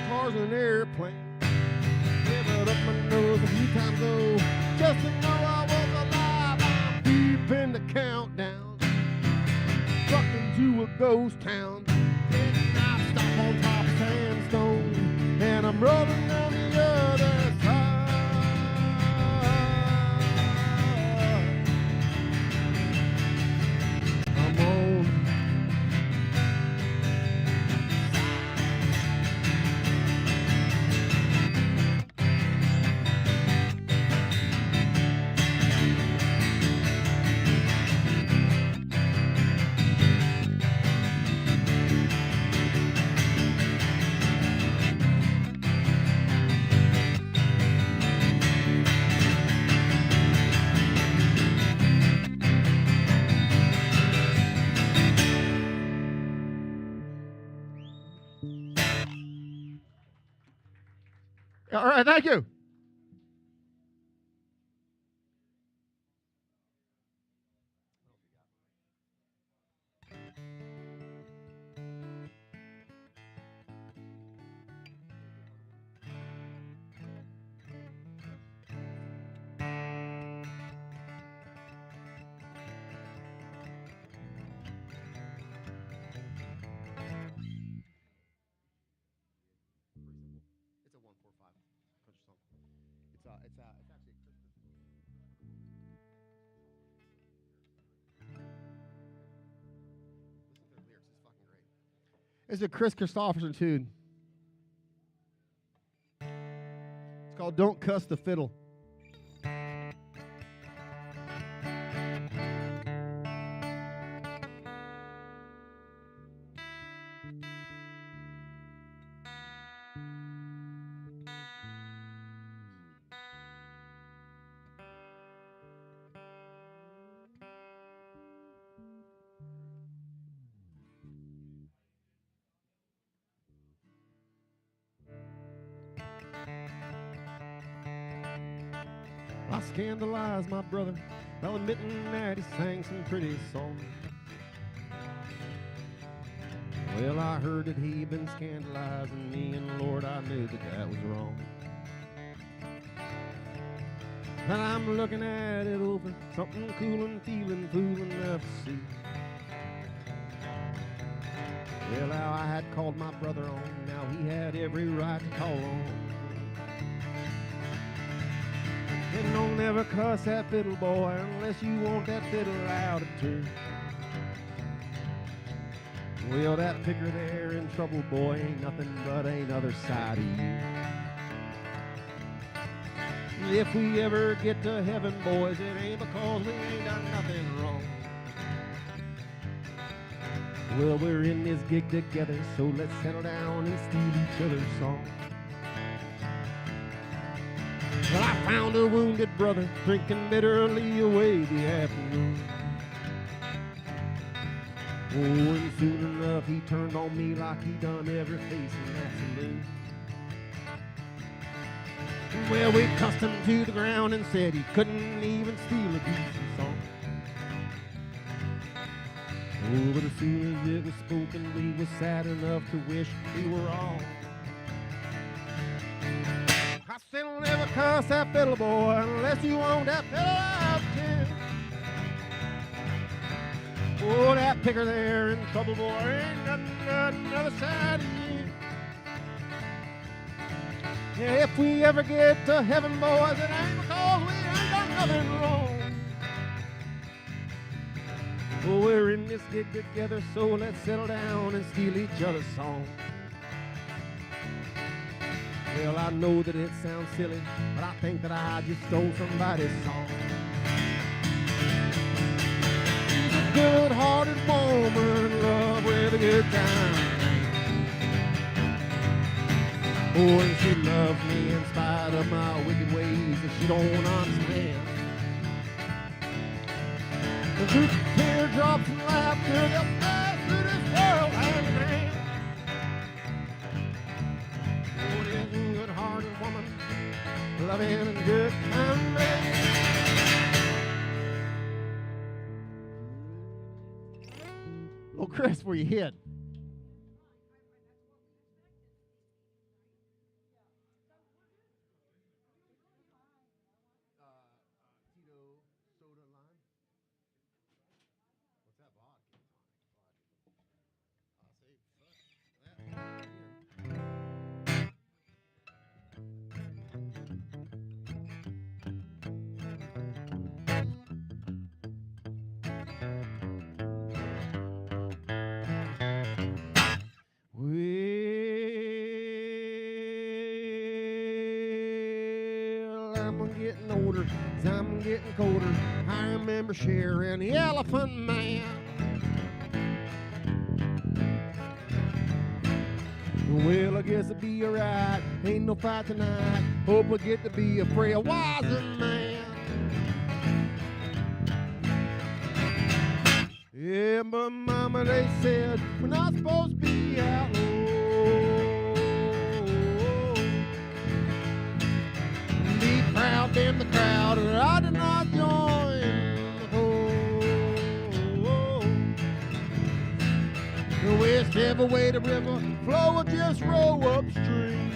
cars and airplanes. Never up my nose a few times though, just to know I was alive. I'm deep in the countdown, trucking to a ghost town. And I stop on top of sandstone, and I'm rolling down the other side. I'm on. All right, thank you. It's a 145 country song. It's actually a Christmas. Listen to the lyrics, it's fucking great. It's a Chris Christopherson tune. It's called Don't Cuss the Fiddle. I scandalized my brother while admitting that he sang some pretty songs. Well, I heard that he'd been scandalizing me, and Lord, I knew that that was wrong. And I'm looking at it over, something cool and feeling fool enough to see. Well, now I had called my brother on, now he had every right to call on. And don't never cuss that fiddle, boy, unless you want that fiddle out of tune. Well, that picker there in trouble, boy, ain't nothing but another side of you. If we ever get to heaven, boys, it ain't because we ain't done nothing wrong. Well, we're in this gig together, so let's settle down and steal each other's songs. Well, I found a wounded brother drinking bitterly away the afternoon. Oh, and soon enough he turned on me like he done every face in that saloon. Well, we cussed him to the ground and said he couldn't even steal a decent song. Oh, but as soon as it was spoken, we was sad enough to wish we were wrong. I said, don't ever cuss that fiddle boy unless you want that fiddle out too. Oh, that picker there in trouble, boy, ain't got another side of you. Yeah, if we ever get to heaven, boys, it ain't because we ain't done nothing wrong. Oh, we're in this gig together, so let's settle down and steal each other's song. Well, I know that it sounds silly, but I think that I just stole somebody's song. She's a good-hearted woman in love with a good time. Oh, and she loves me in spite of my wicked ways that she don't understand. And through teardrops and laughter, they'll pass through this world hand in hand. Oh, this good-hearted woman, loving and good time man. Oh, Chris, where you hid? Getting older, as I'm getting colder. I remember sharing the Elephant Man. Well, I guess it'll be alright. Ain't no fight tonight. Hope I get to be a frail, wiser man. Yeah, but mama, they said we're not supposed to be outlaws. Be proud in the crowd, and I did not join the whole. Whichever way the river flow, or just roll upstream.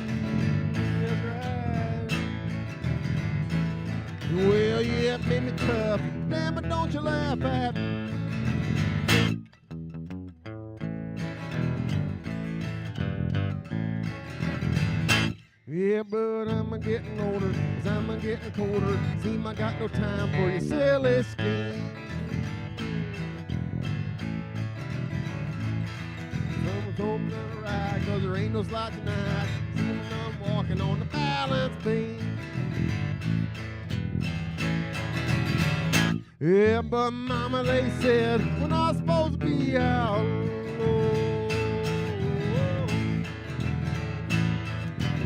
That's right. Well, yeah, it made me tough. Damn it, don't you laugh at me. Yeah, but I'm getting older, as I'm getting colder. Seem I got no time for your silly scheme. Someone's hoping to ride, cause there ain't no slide tonight. Seem I'm walking on the balance beam. Yeah, but mama, they said we're not supposed to be out.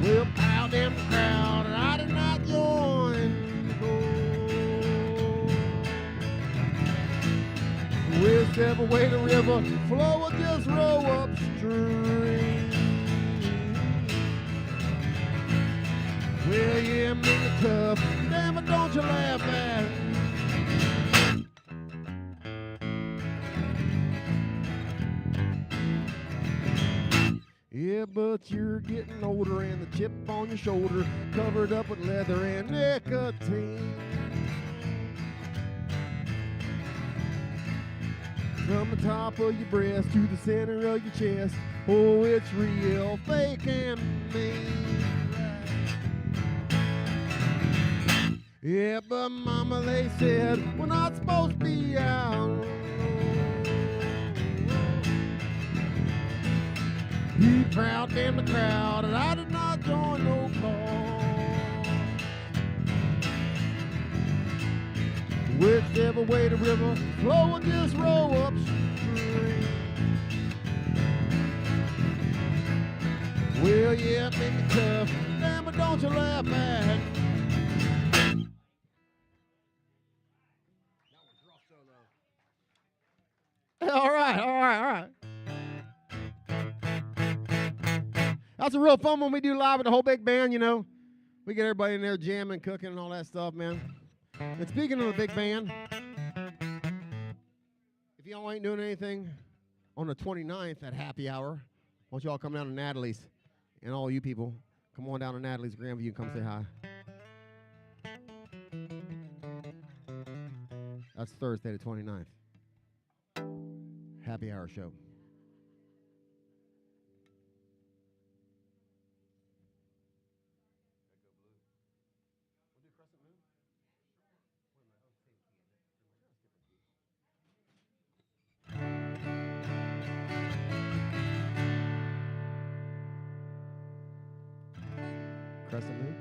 Well, out in the crowd, and I did not join the goal. Whichever way the river flow, or just roll upstream. Well, yeah, make it tough. Damn it, don't you laugh at it. Yeah, but you're getting older and the chip on your shoulder covered up with leather and nicotine. From the top of your breast to the center of your chest, oh, it's real fake and mean. Yeah, but mama, they said we're not supposed to be out. Be proud in the crowd, and I did not join no call. Whichever way the river flow, and just roll upstream. Well, yeah, it made me tough. Damn it, don't you laugh at it. All right. That's a real fun when we do live with the whole big band, you know. We get everybody in there jamming, cooking, and all that stuff, man. And speaking of the big band, if y'all ain't doing anything on the 29th at happy hour, why don't y'all come down to Natalie's? And all you people, come on down to Natalie's Grandview and come say hi. That's Thursday the 29th. Happy hour show. Crescent Moon.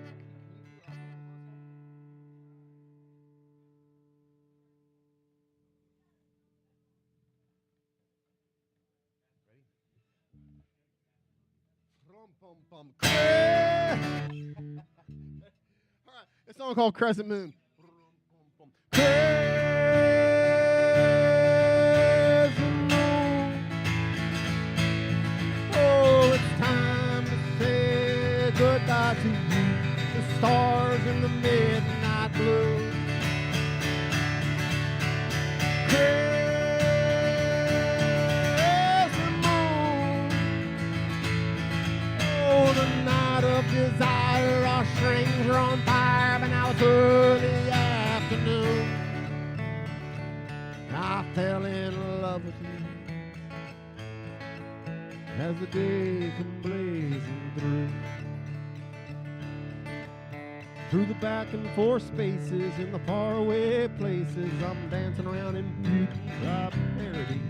All right, it's a song called Crescent Moon. Crescent Moon. Oh, it's time to say goodbye to you. The stars in the midnight blue. Crescent Moon. Oh, the night of desire, our strings are on fire, but now it's early afternoon. I fell in love with you as the day come blazing through. Through the back and forth spaces in the faraway places, I'm dancing around in beauty, prosperity,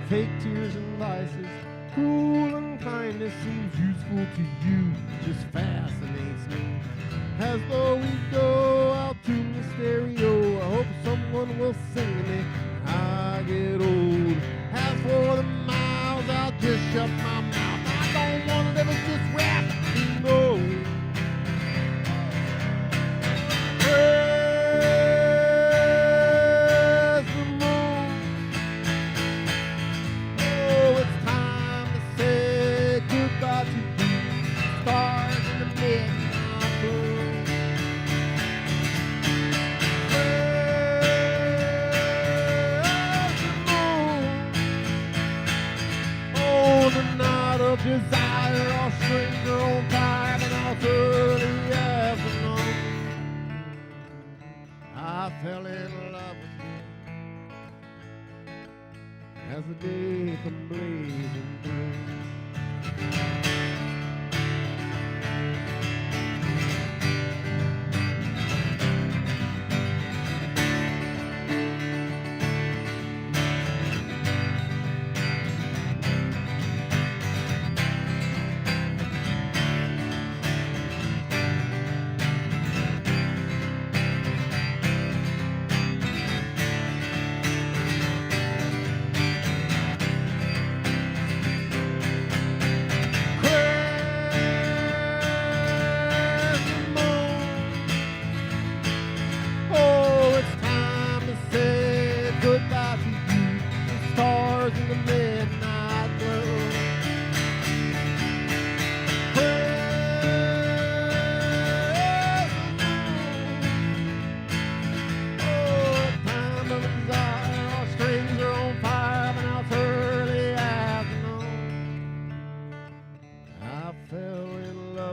fake tears and vices. Cool and kindness seems useful to you, just fascinates me. As though we go out to the stereo, I hope someone will sing to me when I get old. As for the miles, I'll just shut my mouth. I don't want to live as just rap, no. Praise the moon. Oh, it's time to say goodbye to you. Stars in the midnight blue. Praise the moon. Oh, the night of desire, our strings are on fire, and our early afternoon. I fell in love with you as the day come blazing through.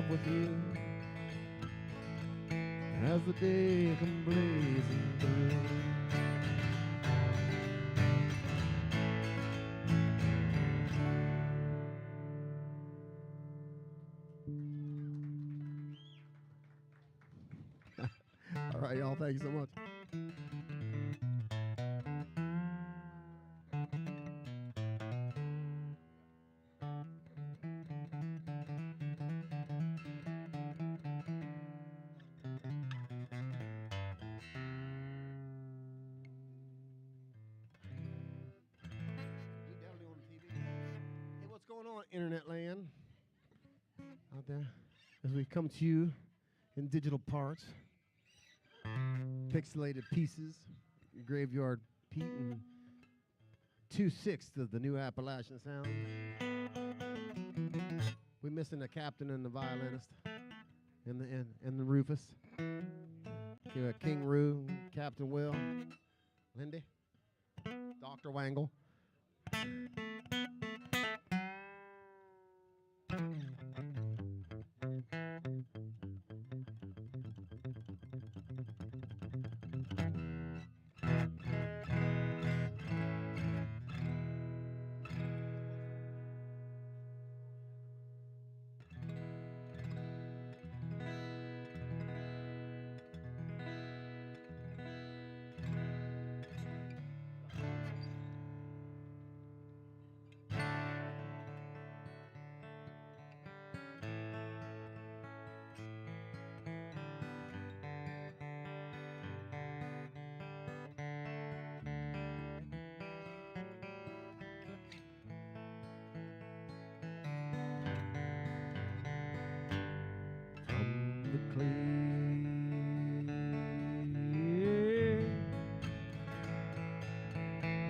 With you as the day come blazing through. All right, y'all, thank you so much. Internet land out there as we come to you in digital parts, pixelated pieces, Graveyard Pete and 2/6 of the new Appalachian sound. We missing the captain and the violinist, and the Rufus. King Roo, Captain Will, Lindy, Dr. Wangle.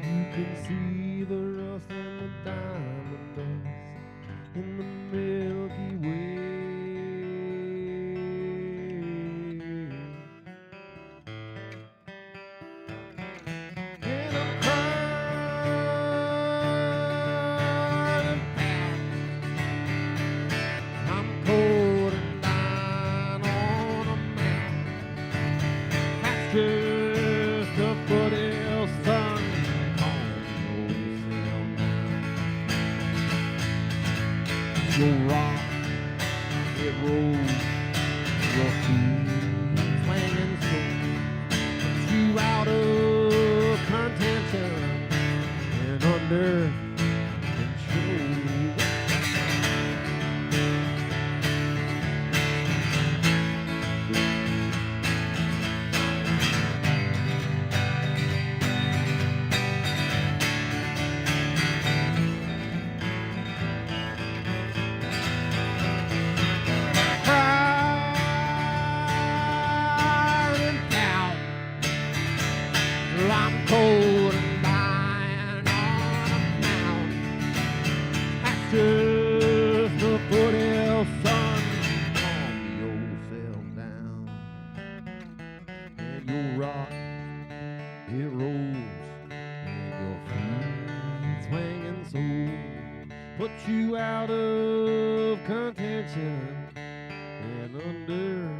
You can see the rust and the diamond dust in the Milky Way. And I'm crying, I'm cold and dying on a mountain. That's just a foothills sun. Your rock, it rolls, your feet swinging slow, puts you out of contention and under control. I'm cold and dying on a mountain. That's just the foothills sun. Calm yourself down. And your rock, it rolls. And your feet swinging so. Put you out of contention and under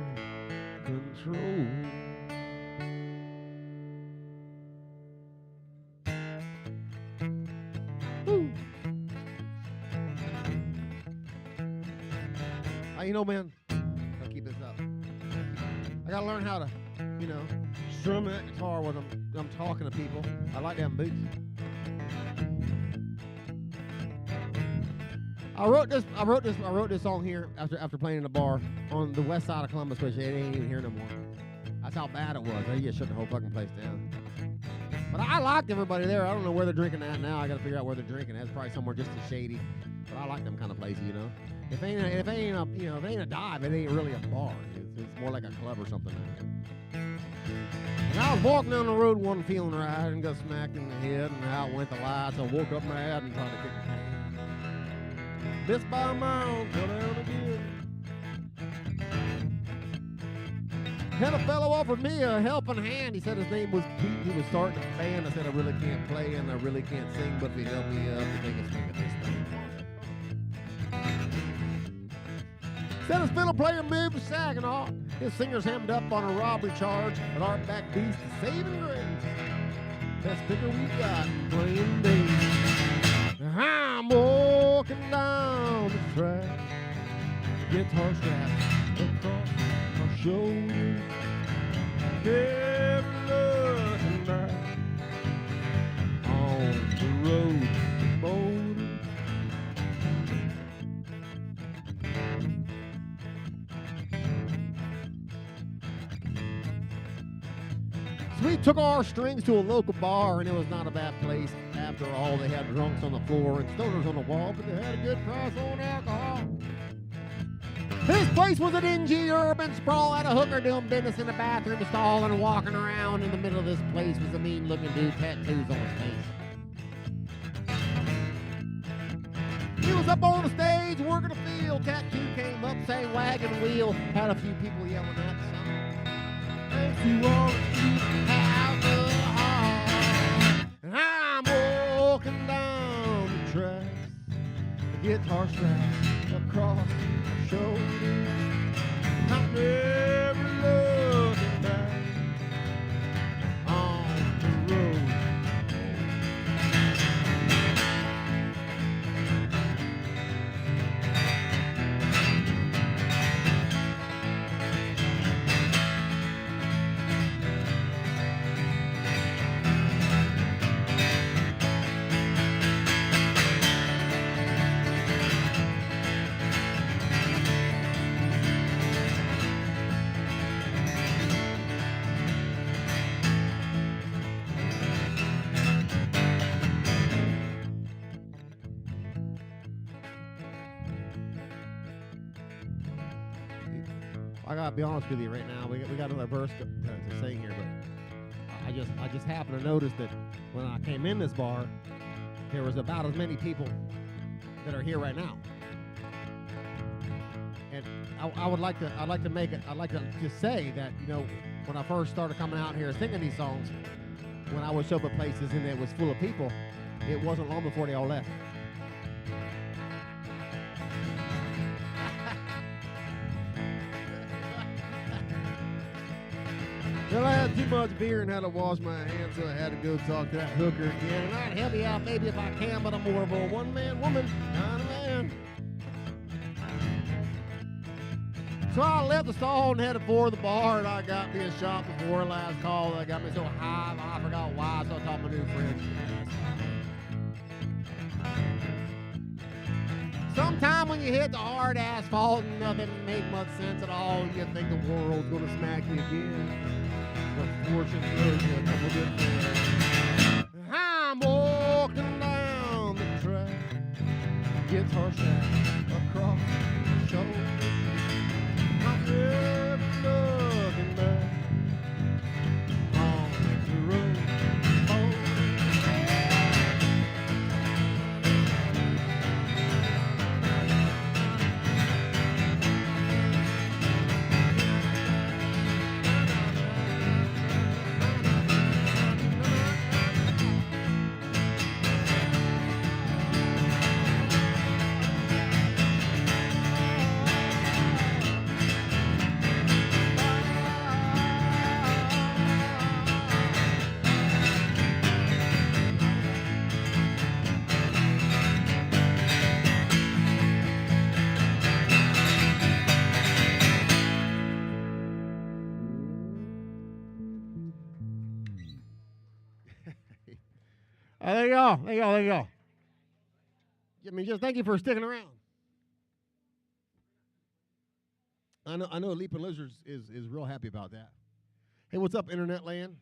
control. You know, man, I'll keep this up. I gotta learn how to, strum that guitar when I'm talking to people. I like them boots. I wrote this song here after playing in a bar on the west side of Columbus, which it ain't even here no more. That's how bad it was. They just shut the whole fucking place down. But I liked everybody there. I don't know where they're drinking at now. I gotta figure out where they're drinking. That's probably somewhere just as shady. But I like them kind of places, If it ain't a dive, it ain't really a bar. It's more like a club or something. And I was walking down the road, wasn't feeling right, and got smacked in the head, and out went the lights. I woke up mad and tried to kick the can. Missed by a mile, fell down again. Had a fellow offered me a helping hand. He said his name was Pete. He was starting a band. I said I really can't play and I really can't sing, but if you help me up, you take a swing at this thing. Said his fiddle player moved to Saginaw. His singer's hemmed up on a robbery charge, but our back beast is saving grace. Best figure we got in playing days. I'm walking down the track, guitar strapped across my shoulders. Never looking back on the road to Boulder. So we took our strings to a local bar, and it was not a bad place. After all, they had drunks on the floor and stoners on the wall, but they had a good price on alcohol. This place was a dingy urban sprawl, had a hooker doing business in the bathroom stall, and walking around in the middle of this place was a mean-looking dude, tattoos on his face. He was up on the stage working the field. Cat 2 came up, sang Wagon Wheel. Had a few people yelling that song. Makes you want to have the heart. And I'm walking down the tracks, the guitar straps across my shoulders. I'm never looking back on the road. I gotta be honest with you right now. We got another verse to sing here, but I just happened to notice that when I came in this bar, there was about as many people that are here right now. And I'd like to just say that, you know, when I first started coming out here singing these songs, when I would show up at places and it was full of people, it wasn't long before they all left. Well, I had too much beer and had to wash my hands, so I had to go talk to that hooker again. And I'd help you out maybe if I can, but I'm more of a one-man woman kind of man. So I left the stall and headed for the bar, and I got me a shot before last call. That got me so high, I forgot why, so I taught my new friends. Sometime when you hit the hard asphalt and nothing make much sense at all, you think the world's gonna smack you again. But fortunately, a couple good friends. I'm walking down the track, guitar strap across the shoulder. I'm never looking back on the road. There you go. There you go. There you go. I mean, just thank you for sticking around. I know LeapnLizards is real happy about that. Hey, what's up, Internet Land?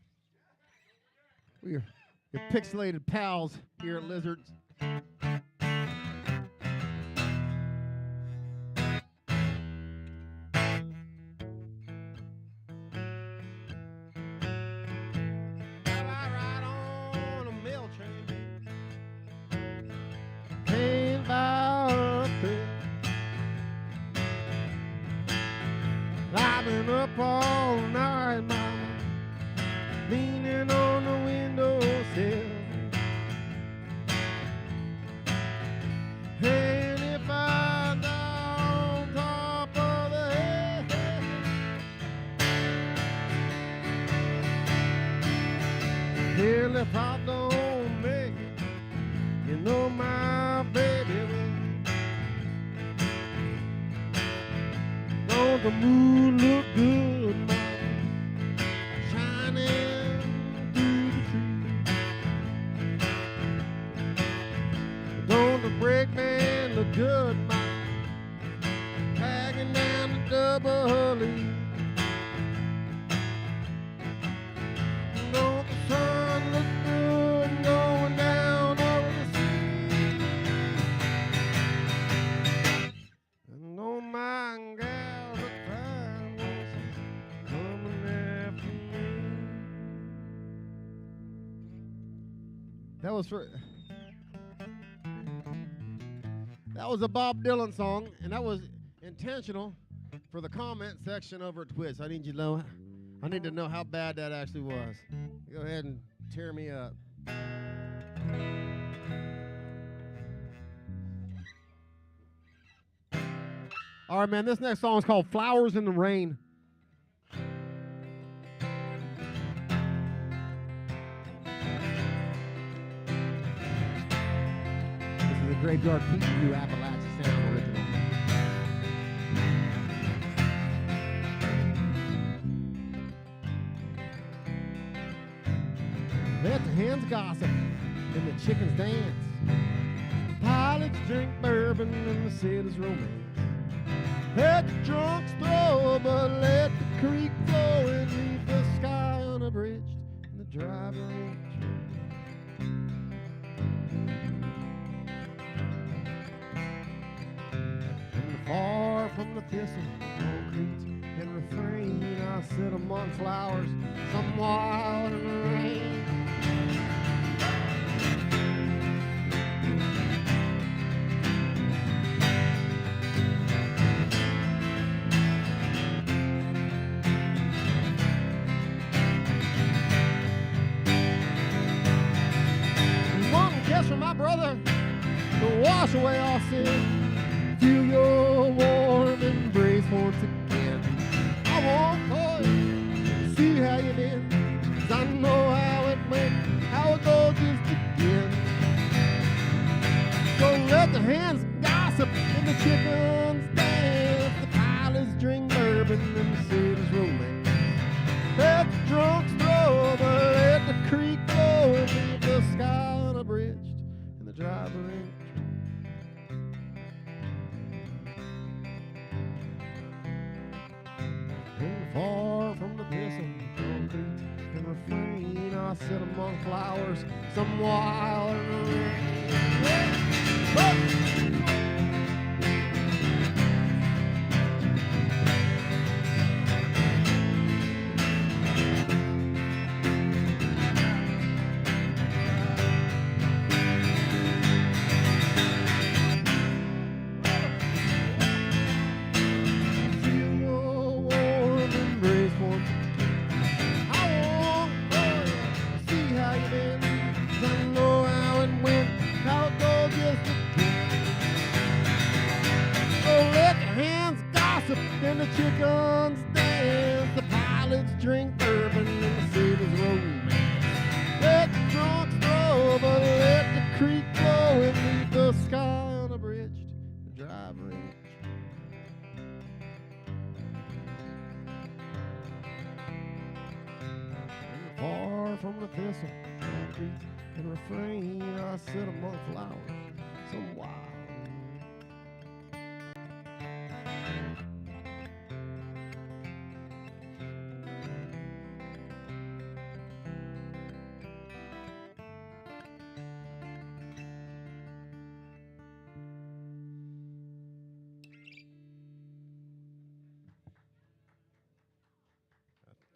We're your pixelated pals here at Lizards. Up all night, mama, leaning on the windowsill. And if I die on top of the hill, hell, if I don't make it, you know my baby will. Don't the moon look good, mama, shining through the trees? Don't the brakeman look good, mama, dragging down the double E? Don't the sun look good going down over the sea? And don't my gal look fine when she's coming after me? That was a Bob Dylan song, and that was intentional for the comment section over at Twitch. I need you to know. I need to know how bad that actually was. Go ahead and tear me up. All right, man. This next song is called "Flowers in the Rain." This is a Graveyard Pete New Appalachia Sound original. Let the hens gossip and the chickens dance. Pilots drink bourbon and the city's romance. Let the drunks throw, but let the creek flow and leave the sky unabridged and the driver ain't true. And far from the thistle, concrete and refrain, I sit among flowers, some wild in the rain. From my brother to wash away all sin. Feel your warm embrace once again. I won't call you, see how you been, 'cause I know how it went, how it goes just again. So let the hens gossip and the chickens dance. The pilots drink bourbon and the city's romance. Let the drunks throw, but let the creek flow and leave the sky unabridged. The driver ain't true. And far from the thistle, concrete and refrain, I sit among flowers, some wild in the rain. And the chickens dance, the pilots drink bourbon and the city's romance. Let the drunks throw, but let the creek flow and leave the sky unabridged. The driver ain't and far from the thistle, concrete and refrain, I sit among flowers, some wild.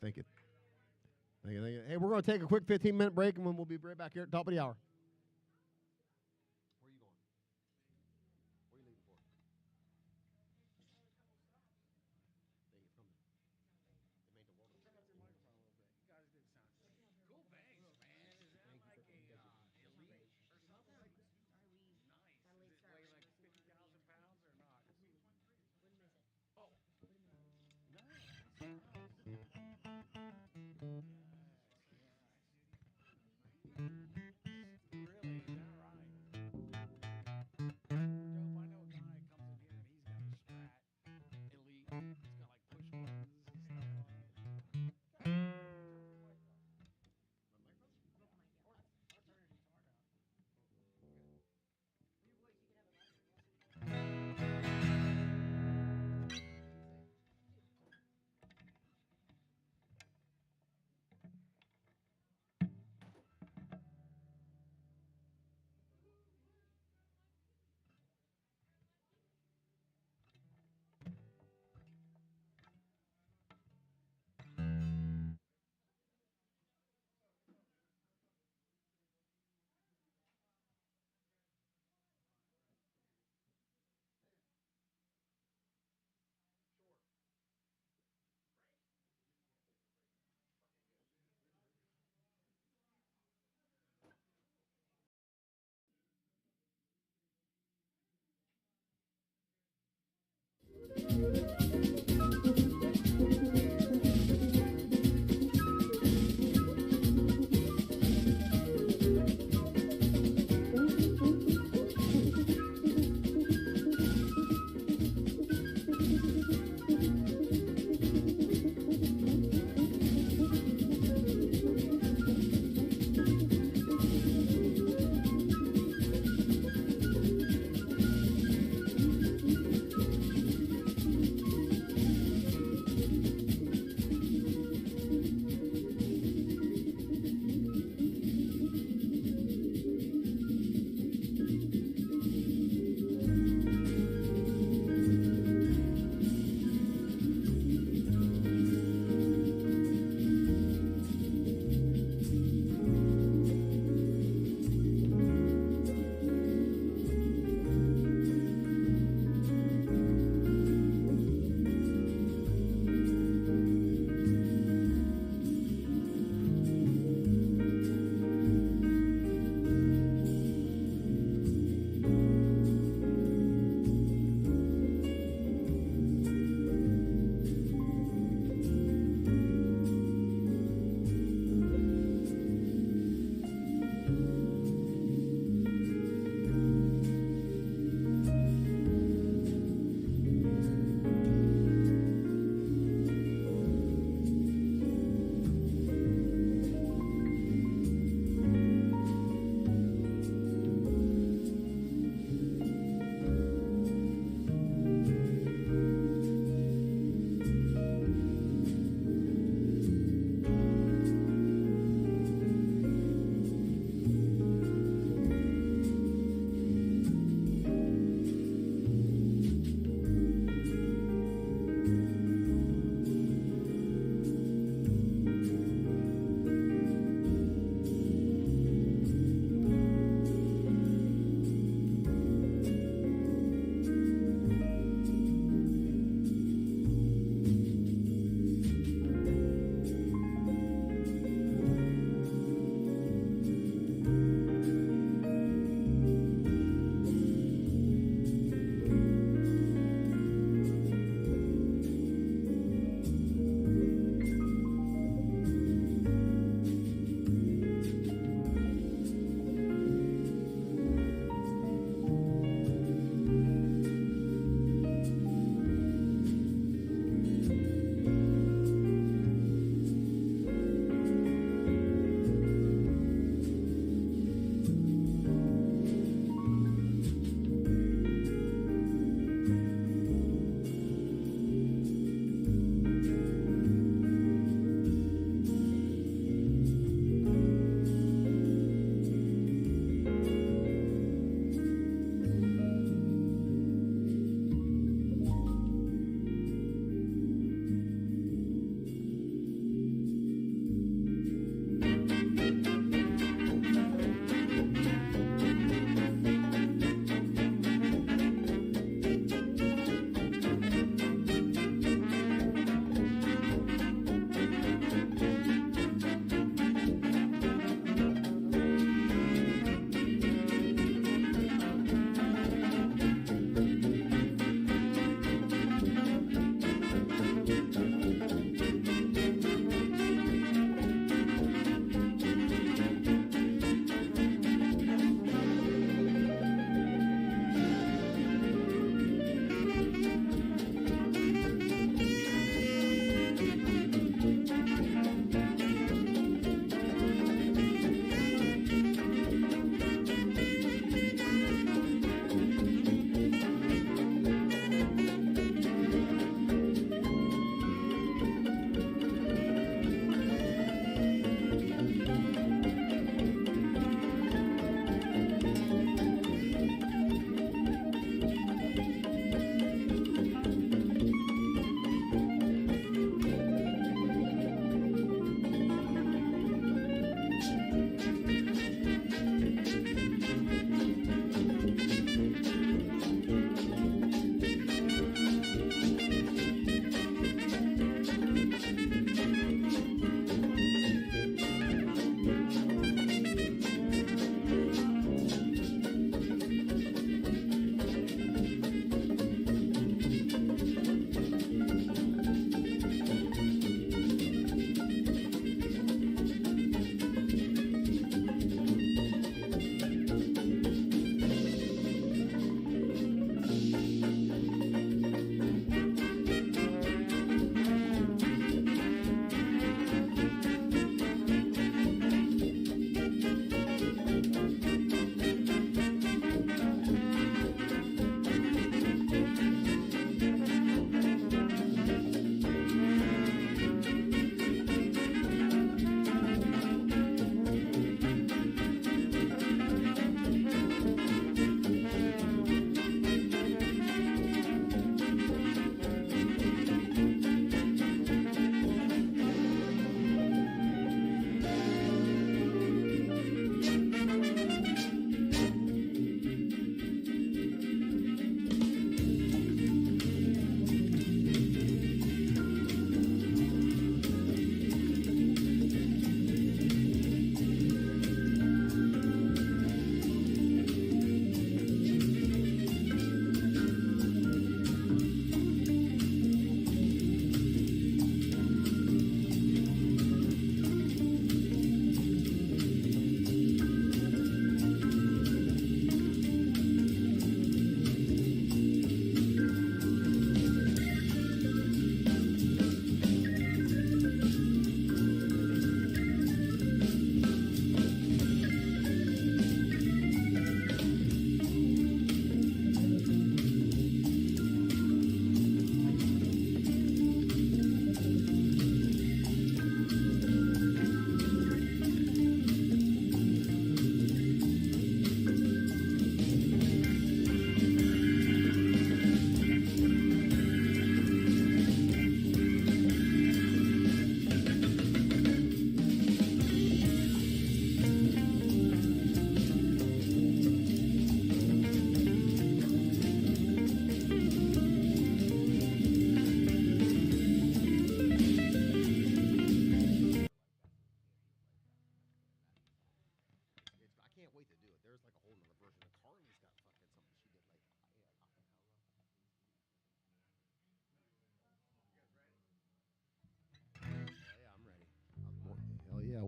Thank you. Thank you, thank you. Hey, we're going to take a quick 15-minute break, and then we'll be right back here at the top of the hour. Where are you going? Where are you leaving for? Thank you. Coming. It made the world. Turn up your microphone a little bit. You guys did sound cool. Thanks, man. Is that like a elite or something? Nice. Does it weigh like 50,000 pounds or not? Wouldn't miss it. Oh. Nice.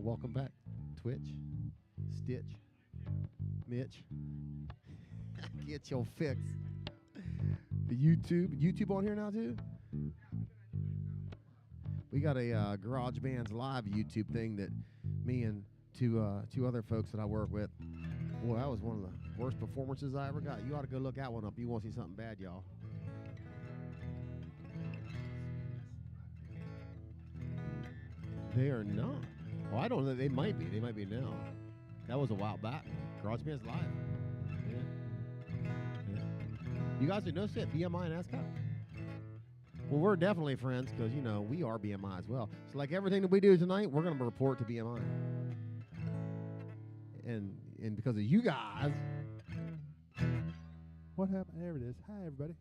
welcome back. Twitch, Stitch, Mitch. Get your fix. The YouTube on here now too. We got a Garage Bands Live YouTube thing that me and two other folks that I work with. Boy, that was one of the worst performances I ever got. You ought to go look that one up. You won't see something bad, y'all. They are not. Well, I don't know. They might be. They might be now. That was a while back. Garage Bands Live. Yeah. You guys didn't notice that? BMI and ASCAP? Well, we're definitely friends because, you know, we are BMI as well. So, like everything that we do tonight, we're going to report to BMI. And because of you guys. What happened? There it is. Hi, everybody.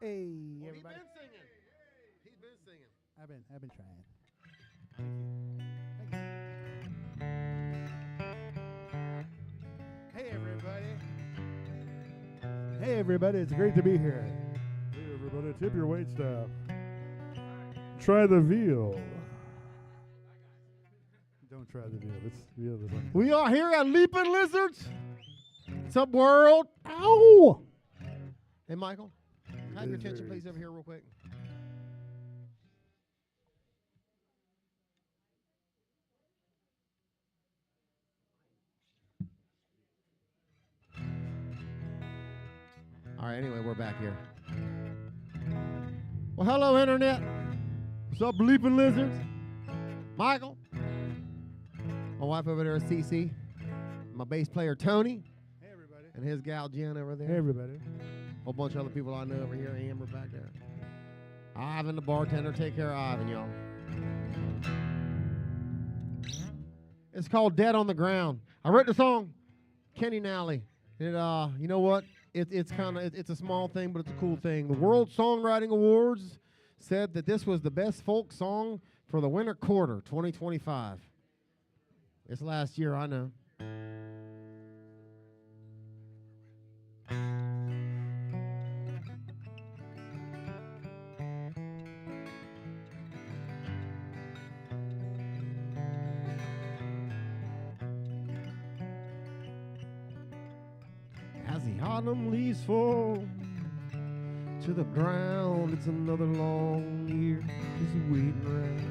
Hey, everybody. He's been singing. He's been singing. I've been trying. Hey, everybody. Hey, everybody. It's great to be here. Hey, everybody, tip your wait staff. Try the veal. Don't try the veal. It's veal. We are here at LeapnLizards. What's up, world? Ow! Hey, Michael. Can I have your attention, please, over here real quick? All right, anyway, we're back here. Well, hello, Internet. What's up, LeapnLizards? Michael. My wife over there is Cece. My bass player, Tony. Hey, everybody. And his gal, Jen, over there. Hey, everybody. A whole bunch of other people I know over here. Amber back there. Ivan, the bartender. Take care of Ivan, y'all. It's called Dead on the Ground. I wrote the song, Kenny Nally. It, you know what? It's a small thing, but it's a cool thing. The World Songwriting Awards said that this was the best folk song for the winter quarter, 2025. It's last year, I know. As the autumn leaves fall to the ground, it's another long year just waiting around.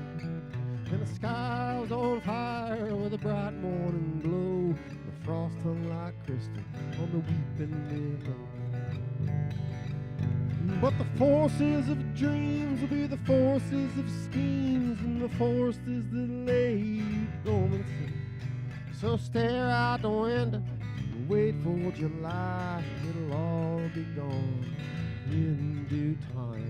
And the sky was on fire with a bright morning glow. The frost hung like crystal on the weeping willow. But the forces of dreams will be the forces of schemes, and the forest is the laid dormant sea. So stare out the window and wait for July. It'll all be gone in due time.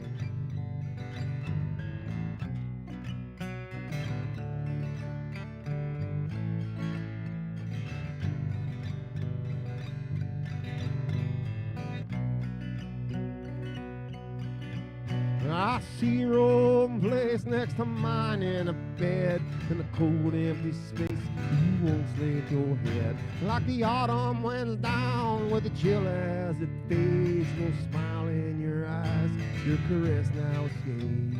I see your old place next to mine in a bed in a cold empty space. You won't sleep your head like the autumn winds down with a chill as it fades. No smile in your eyes, your caress now escapes.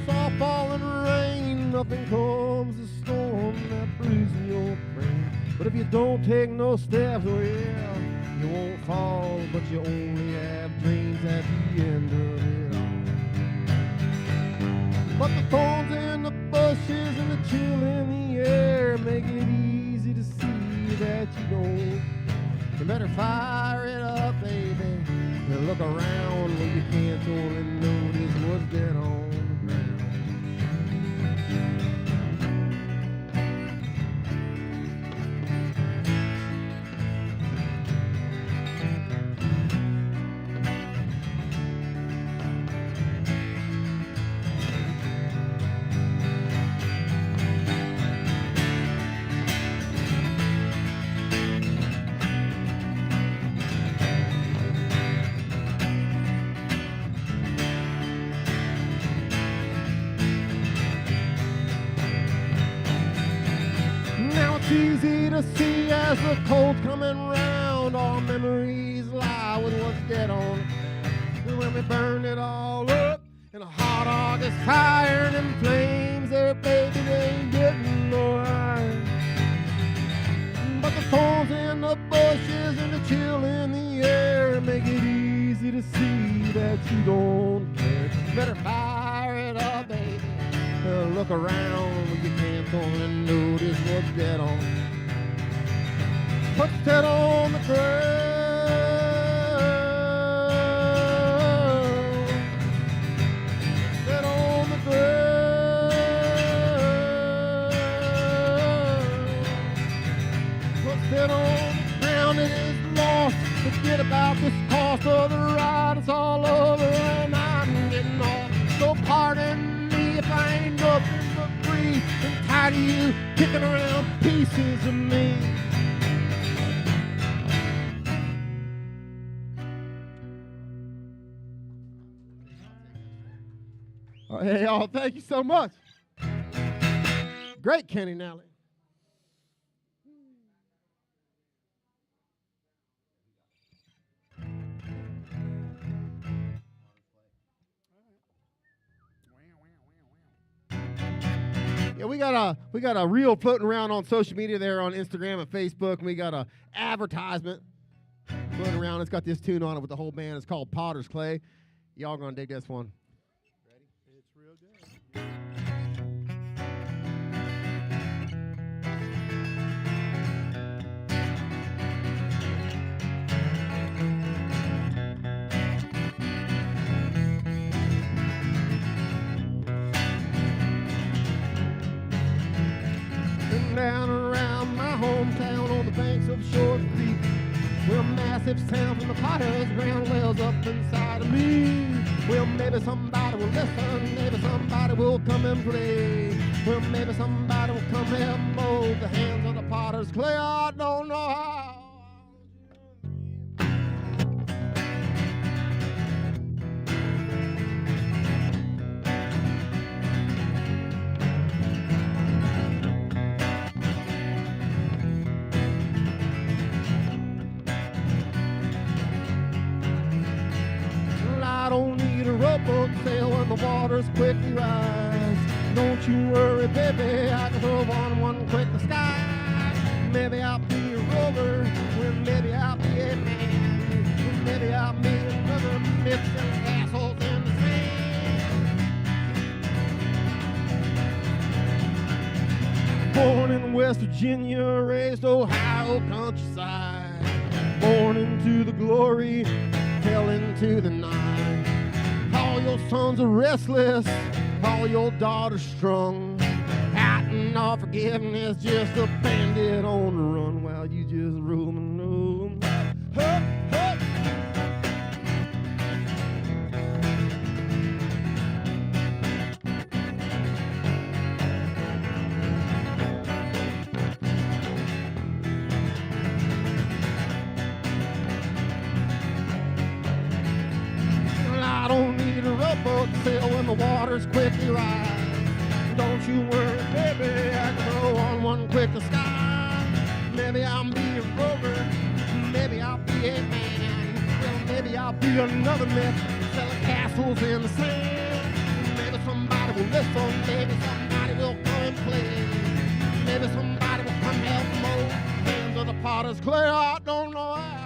Soft falling rain, nothing calms the storm that brews in your brain. But if you don't take no steps, well, you won't fall, but you only have dreams at the end of it all. But the thorns in the bushes and the chill in the air make it easy to see that you don't. You better fire it up, baby, and look around when you can't only notice what's dead on the ground. Easy to see as the cold's coming round. All memories lie with what's dead on. And when we burn it all up, And a hot dog is firing and flames there, baby, they ain't getting no higher. But the thorns in the bushes and the chill in the air make it easy to see that you don't care. Better fire it up, baby. Look around when you can't only notice what's dead on. Put that on the ground. That on the ground. Put that on the ground. It is lost. Forget about this cost of the ride. It's all over and I'm getting off. So pardon me if I ain't nothing but free and tired of you kicking around pieces of me. Oh, hey, y'all, thank you so much. Great, Kenny Nally. Yeah, we got a reel floating around on social media there on Instagram and Facebook, and we got a advertisement floating around. It's got this tune on it with the whole band. It's called Potter's Clay. Y'all gonna dig this one. Ready? It's real good. Down around my hometown on the banks of Short Creek, where massive sound from the potter's ground wells up inside of me. Well, maybe somebody will listen, maybe somebody will come and play. Well, maybe somebody will come and mold the hands of the potter's clay. I don't know how. I don't need a rowboat sail when the waters quickly rise. Don't you worry, baby, I can throw one quick to sky. Maybe I'll be a rover, well, maybe I'll be a man. Well, maybe I'll be another myth and assholes in the sand. Born in West Virginia, raised Ohio countryside. Born into the glory, fell into the night. All your sons are restless, all your daughters strung. Hiding all forgiveness, just a bandit on the run while you just roam and roam. Hup, hup. I don't need a rowboat to sail when the waters quickly rise. Don't you worry, baby, I can throw on one quick to sky. Maybe I'll be a rover, maybe I'll be a man. Well, maybe I'll be another myth, selling castles in the sand. Maybe somebody will listen, maybe somebody will come and play. Maybe somebody will come help mold hands of the potter's clay. I don't know how.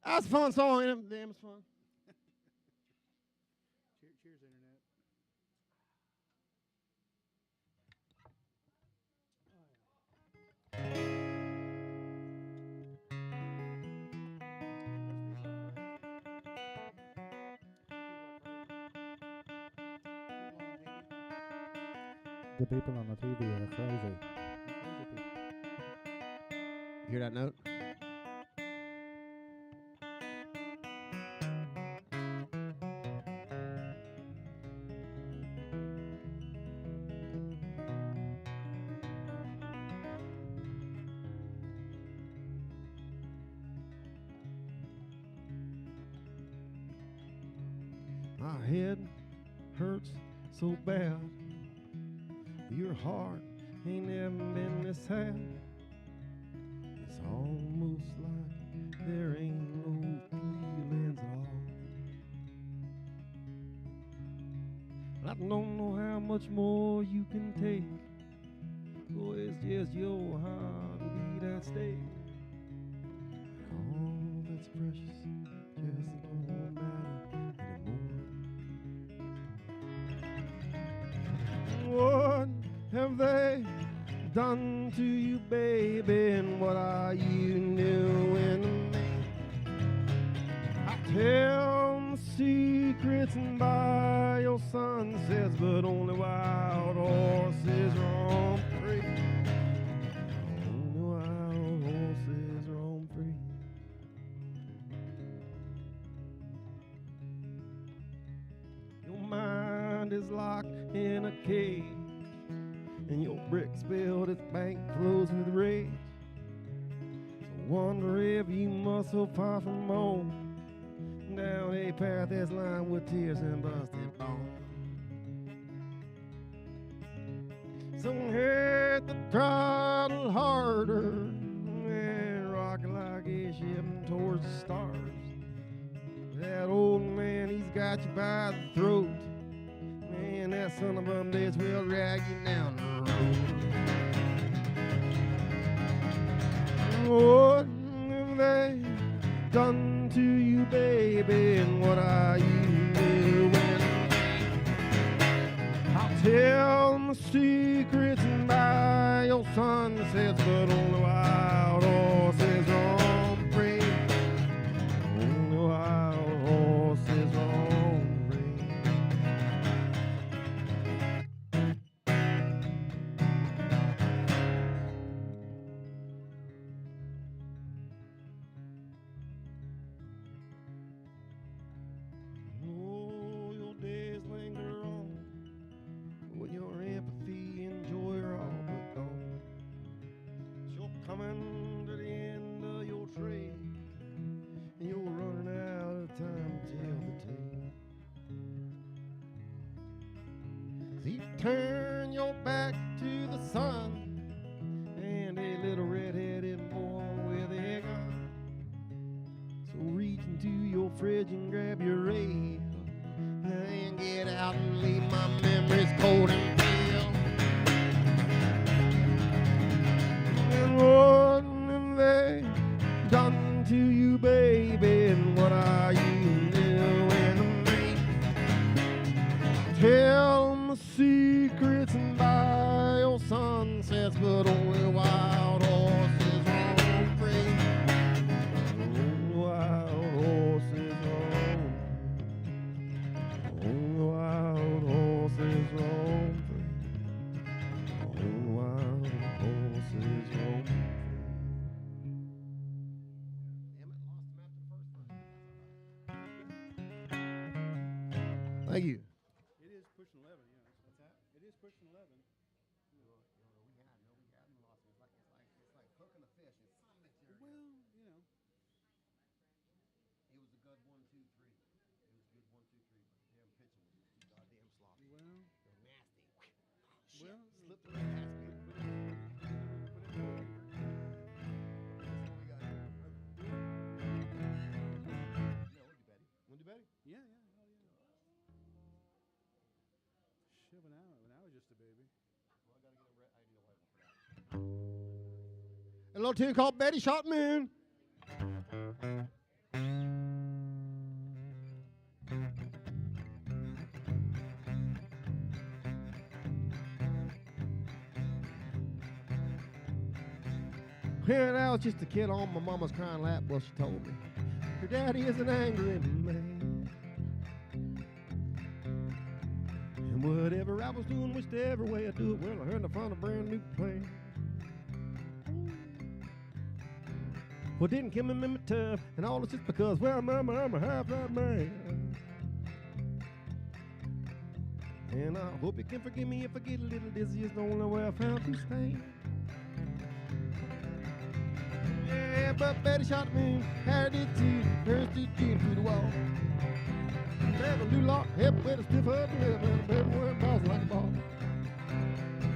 That's a fun song, ain't it? Damn, it's fun. Cheers, Internet. The people on the TV are crazy. You hear that note? My head hurts so bad. Your heart ain't never been this sad. It's almost like there ain't no feelings at all. I don't know how much more you can take. Oh, it's just your heartbeat at stake. All that's precious just don't matter anymore. What have they done to you, baby, and what are you doing to me? I tell the secrets and by your sunsets, but only wild horses roam free. Only wild horses roam free. Your mind is locked in a cage, and your bricks build its bank flows with rage. So wonder if you must so far from home, down a path that's lined with tears and busted bones. So hit the throttle harder and rock like a ship towards the stars. That old man, he's got you by the throat. Man, that son of a bitch will drag you down the road. What have they done to you, baby, and what are you doing? I'll tell my secrets and by your sunsets, but only wild horses roam free. Only wild horses roam free. Oh, your days linger on, with your empathy and joy are all but gone. You're coming to the end of your trade, and you're running out of time to tell the tale. So you turn your back to the sun, and a little red-headed boy with a gun. So reach into your fridge and grab your rail, and get out and leave my memories cold and pale. And what have they done to you, baby, and what are you doing to me? Tell my secrets and by your sunsets, but only wild horses roam free. Only wild horses roam free. Only wild horses roam free. Only wild horses roam free. Thank you. It is pushing 11, yeah. What's that? It is pushing 11. Cooking a fish. It's cemetery. Well, you know. It was a good 1, 2, 3. It was a good 1, 2, 3. But the damn pitching was just too goddamn sloppy. Well, They're nasty. Shit. well, Slipped right past me. That's all we got here. Yeah, we'll do Betty. Want to do Betty? yeah, yeah, hell yeah. Shit, when I was just a baby. Well, I gotta get a I need a rifle for that. A little tune called Betty Shot Moon. When I was just a kid on my mama's crying lap, well, she told me her daddy is an angry man. And whatever I was doing, whichever way I do it, well, I heard I found a brand new plan. Well, didn't kill me, me tough, and all it's just because, well, mama, I'm a half-right man. And I hope you can forgive me if I get a little dizzy. It's the only way I found to stand. Yeah, but Betty shot me, Harry did too, hers did through the wall. Never do lock hip with a stiff upper lip and a baby wearing balls like a ball.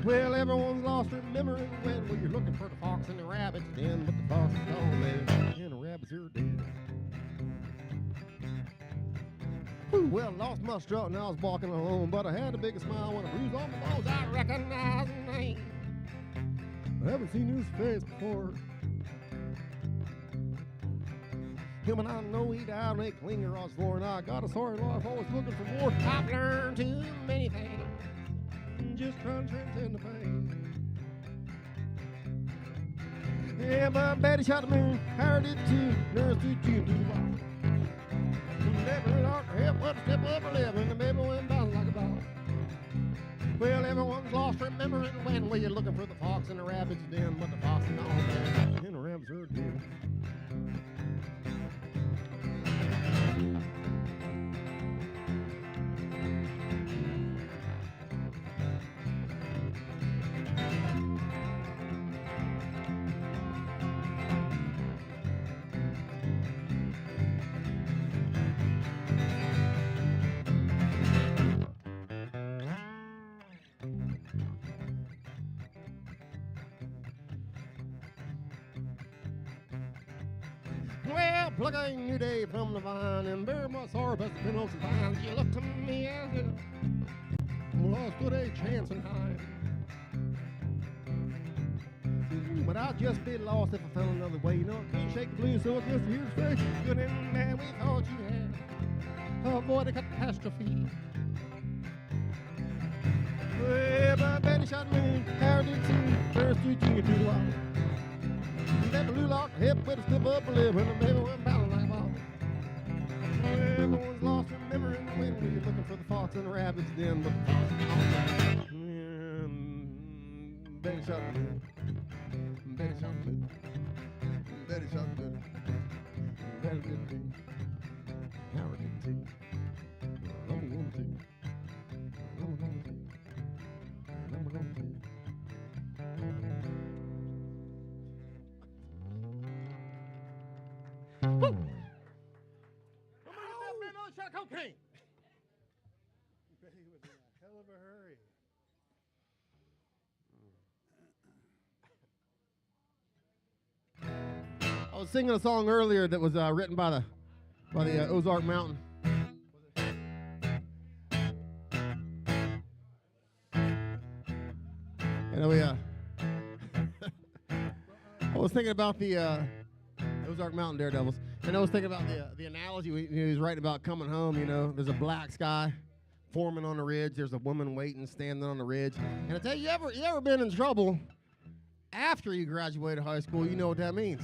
Well, everyone's lost remembering when you're looking for the fox and the rabbits den, but the fox is gone, baby, and the rabbits are dead. Whew, well, I lost my strut and I was walking alone, but I had the biggest smile when I bruised on my bones. I recognize the name. I haven't seen his face before. Him and I know he died on a cleaner garage floor, and I got a sorry life, always looking for more. I've learned too many things, just trying to transcend the pain. Yeah, but Betty shot the moon, Howard did too, nurse did too, to the wall. Never locked her hip, but a step up her lip, and the baby went bouncing like a ball. Well, everyone's lost remembering when you're looking for the fox and the rabbits den, but the fox is gone, baby, and the rabbits are dead. Well, pluck a new day from the vine and bear my sorrow past the pinhooks and vines. You look to me as if well, I stood a chance in hide. But I'd just be lost if I found another way. You know, I can't shake the blues, so I guess here to stay. Good and bad, we thought you had. Avoid a catastrophe. Well, but Betty shot me, Howard did too, first you to the wall. That blue lock hip with a stiff upper lip and the baby went bouncing like a ball. Everyone's lost remembering when you're looking for the fox and the rabbits den, but the fox is gone. Betty shot me. Betty shot me. Betty shot me. Betty did too. Howard did too. I'm going to. I'm going to. I'm going to. Woo! Somebody get that man another shot of cocaine. Betty was in a hell of a hurry. I was singing a song earlier that was written by the Ozark Mountain. And I was thinking about the Ozark Mountain Daredevils, and I was thinking about the analogy he was writing about coming home. You know, there's a black sky forming on the ridge. There's a woman waiting, standing on the ridge. And I tell you, you ever been in trouble after you graduated high school? You know what that means.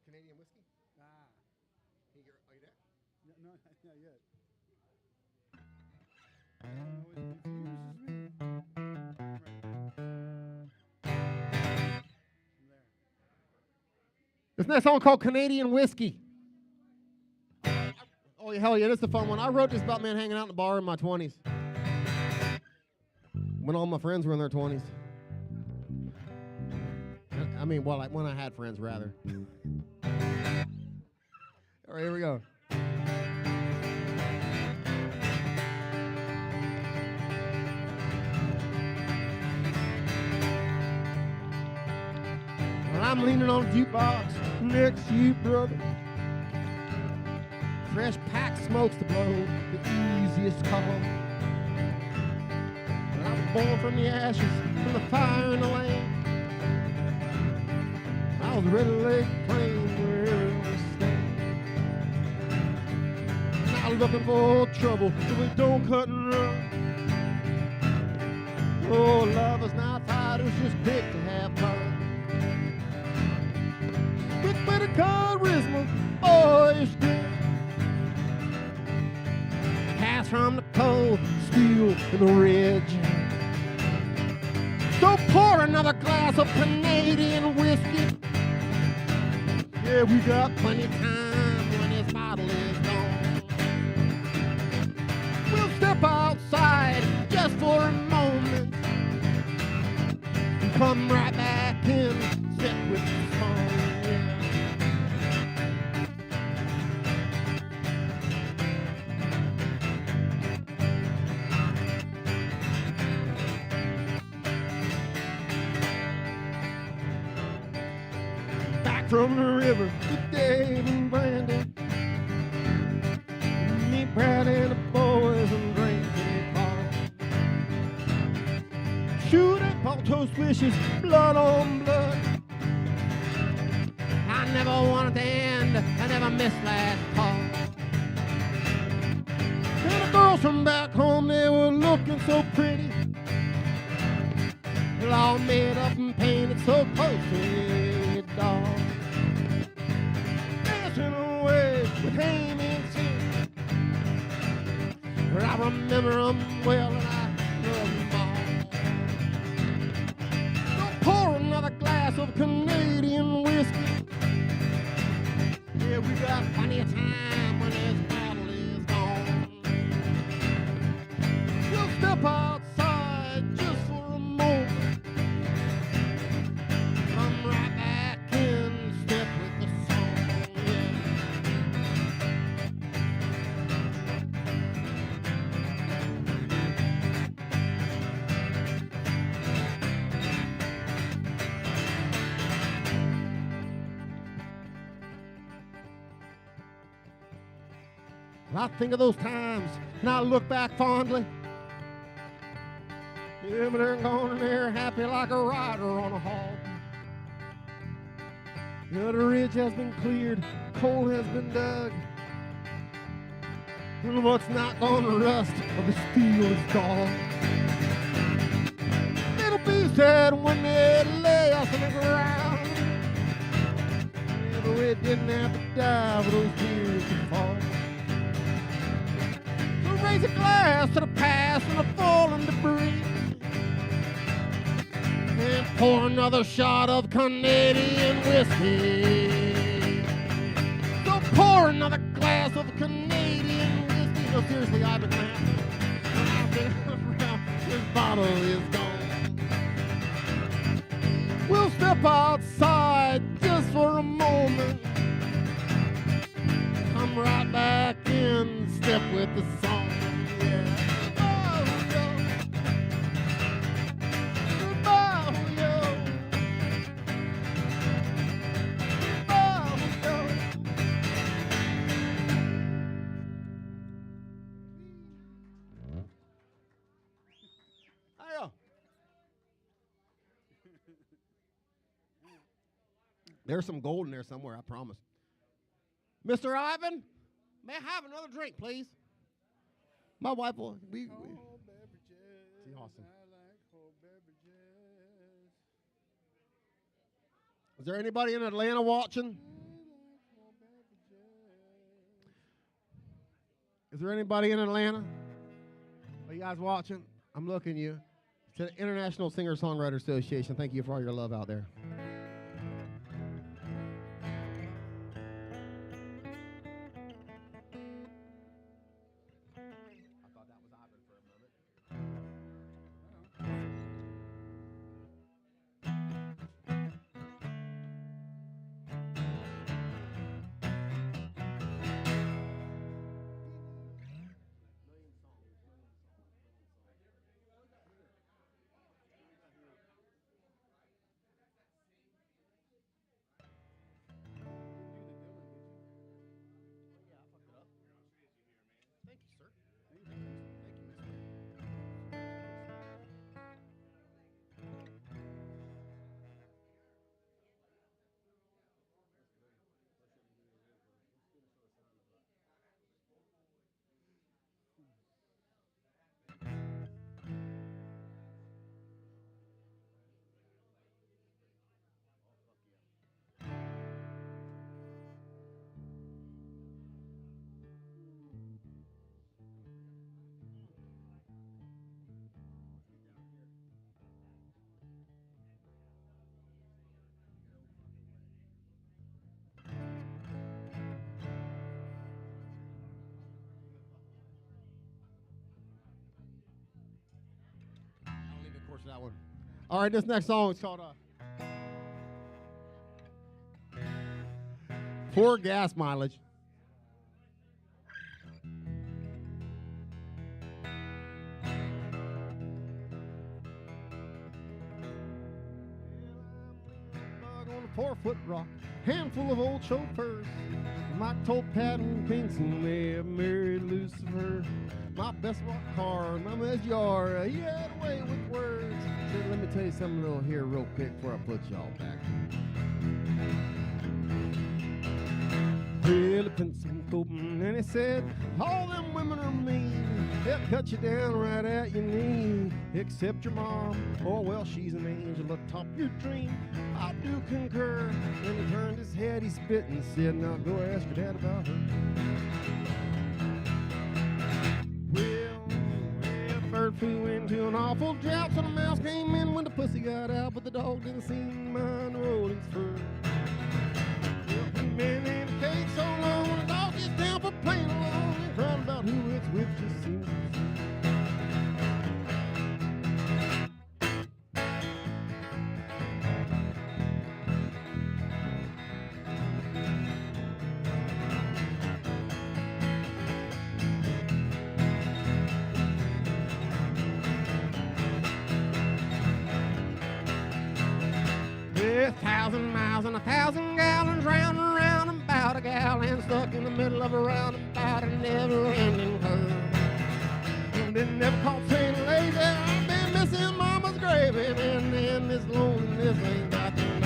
Canadian whiskey? Ah. Are you there? No, not yet. Oh, it confuses me. Right. From there. Isn't that song called Canadian Whiskey? Oh, hell yeah, that's a fun one. I wrote this about, man, hanging out in the bar in my 20s. When all my friends were in their 20s. I mean, well, like when I had friends, rather. All right, here we go. Well, I'm leaning on a jukebox next to you, brother. Fresh pack smokes to blow, the easiest call. But I was born from the ashes, from the fire and the land. I was ready to lay claim wherever we stand. Not looking for trouble, so we don't cut and run. Oh, lovers, not fighters, just pick to have fun. With with a charisma, boyish grin. Cast from the cold steel and the ridge. So pour another glass of Canadian whiskey. Yeah, we got plenty of time when this bottle is gone. We'll step outside just for a moment and come right back in, sit with the song. Yeah. Back from the river with Dave and Brandon, me, Brad, and the boys and drinking bar. Shoot up all toast wishes, blood on blood. I never wanted to end, I never missed last call. And the girls from back home, they were looking so pretty, all made up and painted so close to me, dog. Dancing away with Haim and Sin. I remember them well and I love them all. Don't pour another glass of Canadian whiskey. Yeah, we got plenty of time when this bottle is gone. We'll step outside just for a moment. Come right back in, step with the song. Yeah. I think of those times and I look back fondly. Yeah, but they're gone and they're happy like a rider on a hog. Yeah, the ridge has been cleared, coal has been dug, and what's not gonna rust of the steel is gone. It'll be sad when they lay us on the ground. Yeah, but we didn't have to die for those tears to fall. Raise a glass to the past and the fallen debris, and pour another shot of Canadian whiskey. So pour another glass of Canadian whiskey. No, seriously, I've been laughing. I've been around. This bottle is gone. We'll step outside just for a moment. Come right back in, step with the song. There's some gold in there somewhere, I promise. Mr. Ivan, may I have another drink, please? My wife will. See, awesome. Is there anybody in Atlanta watching? Is there anybody in Atlanta? Are you guys watching? I'm looking at you. It's the International Singer-Songwriter Association. Thank you for all your love out there. chorus of that one. All right, this next song is called Poor Gas Mileage. On a 4-foot rock, handful of old chauffeurs. Mike told Patton Pinkston they have married Lucifer. My best rock car, my best yard, he had a way with words. So let me tell you something little here real quick before I put y'all back. Really Pinkston Copeland, and he said, all them women are mean. They'll cut you down right at your knee. Except your mom, oh well, she's an angel atop your dream. I do concur. Then he turned his head, he spit and said, now go ask your dad about her. Well, bird flew into an awful drought, so the mouse came in when the pussy got out, but the dog didn't seem to mind rolling his fur. Well, the man in a cage so long, when the dog gets down for playing along and crying about who it's with just seems to Yeah, 1,000 miles and 1,000 gallons round and round and about a gallon stuck in the middle of a roundabout and never-ending curve. And then never caught saying lazy. I've been missing mama's gravy, and then this loneliness ain't got the nerve.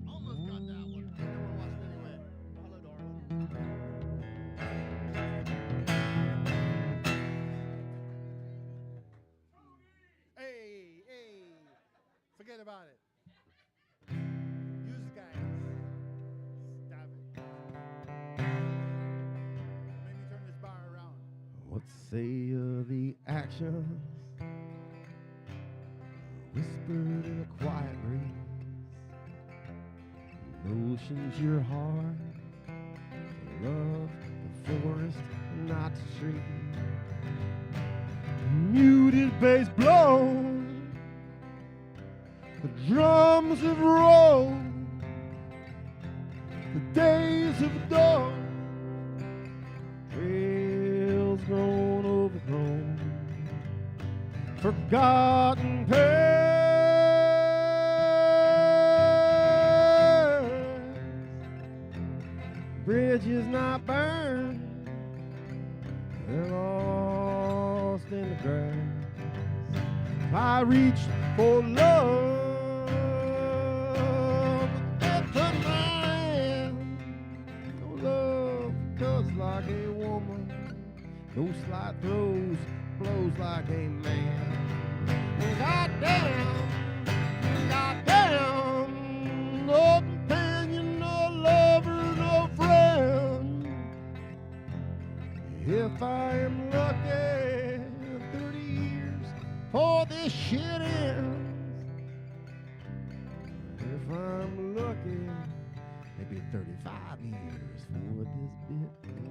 Almost got that one. I never watched it anyway. Hello, darling. Hey, forget about it. Use guys. Stop it. Make me turn this bar around. What say of the actions whispered in a quiet breeze? Notions your heart, love the forest, not the tree. Muted bass blown, the drums have rolled, the days have dawned, trails grown overgrown, forgotten past, bridges not burned, they're lost in the grass. I reached for love, but that put my hand. No love cuts like a woman, no slight throws blows like a man. Goddamn, no companion, no lover, no friend. If I am lucky, 30 years before this shit ends. If I'm lucky, maybe 35 years before this bit ends.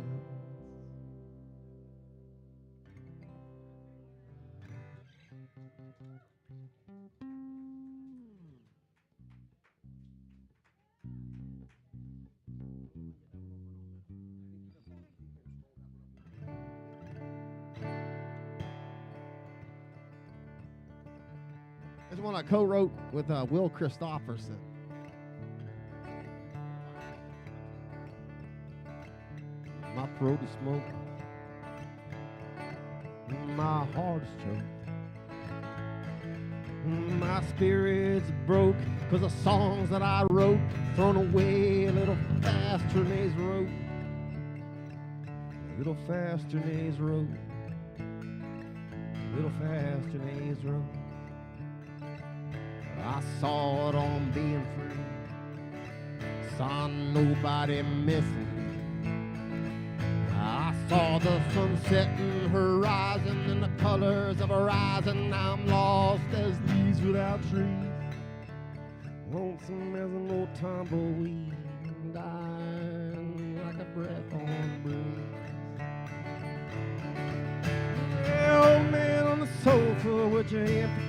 This one I co-wrote with Will Christopherson. My throat is smoke, my heart is choked, my spirit's broke, 'cause the songs that I wrote thrown away a little faster than they's wrote, a little faster than they's wrote, a little faster than they's wrote. I saw it on being free, saw nobody missing. I saw the sunsetting horizon and the colors of a rising. Now I'm lost as leaves without trees, lonesome as an old tumbleweed, dying like a breath on the breeze. Yeah, old man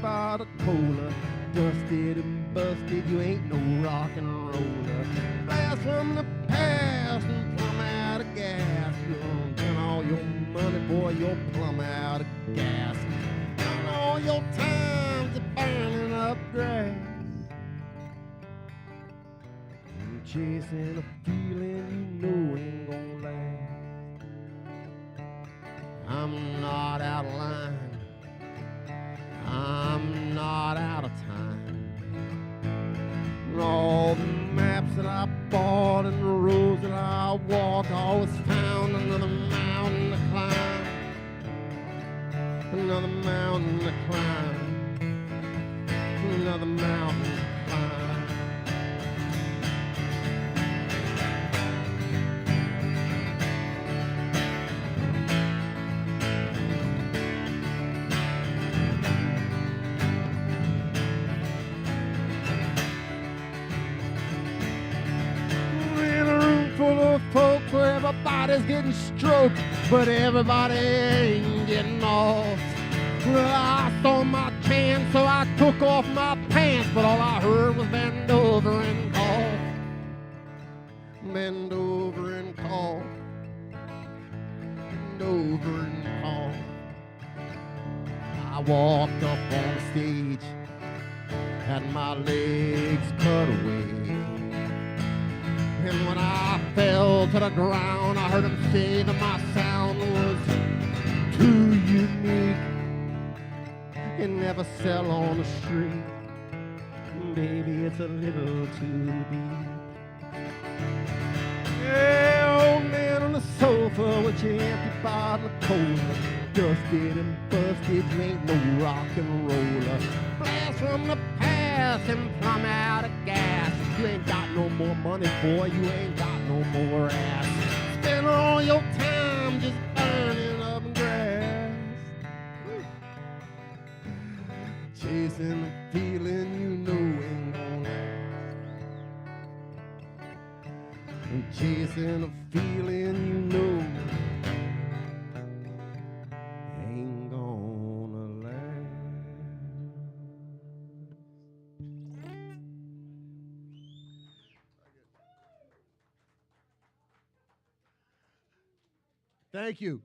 bottle of cola. Dusted and busted, you ain't no rock and roller. Blast from the past and plumb out of gas. You'll spend all your money, boy, you're plumb out of gas. And all your time's burning up grass. And chasing a feeling you know ain't gonna last. I'm not out of line. I'm not out of time. And all the maps that I bought and the roads that I walked, I always found another mountain to climb. Another mountain to climb. Another mountain to climb. Folks where everybody's getting stroked, but everybody ain't getting off. Well, I saw my chance, so I took off my pants, but all I heard was bend over and cough. Bend over and cough. Bend over and cough. I walked up on stage, had my legs cut away. And when I fell to the ground, I heard him say that my sound was too unique. It never sell on the street. Baby, it's a little too deep. Yeah, old man on the sofa with your empty bottle of cola. Dusted and busted, you ain't no rock and roller. Blast from the past and plumb out of gas. You ain't got no more money, boy, you ain't got no more ass. Spend all your time just burning up grass. Chasing a feeling you know ain't gonna last. And chasing a feeling you know ain't gonna last. Thank you.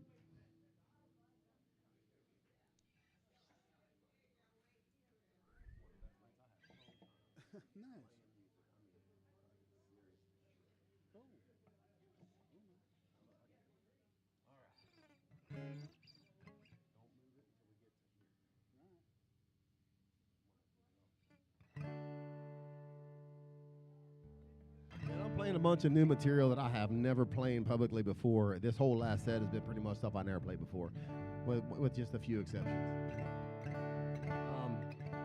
And I'm playing a bunch of new material that I have never played publicly before. This whole last set has been pretty much stuff I never played before, with just a few exceptions.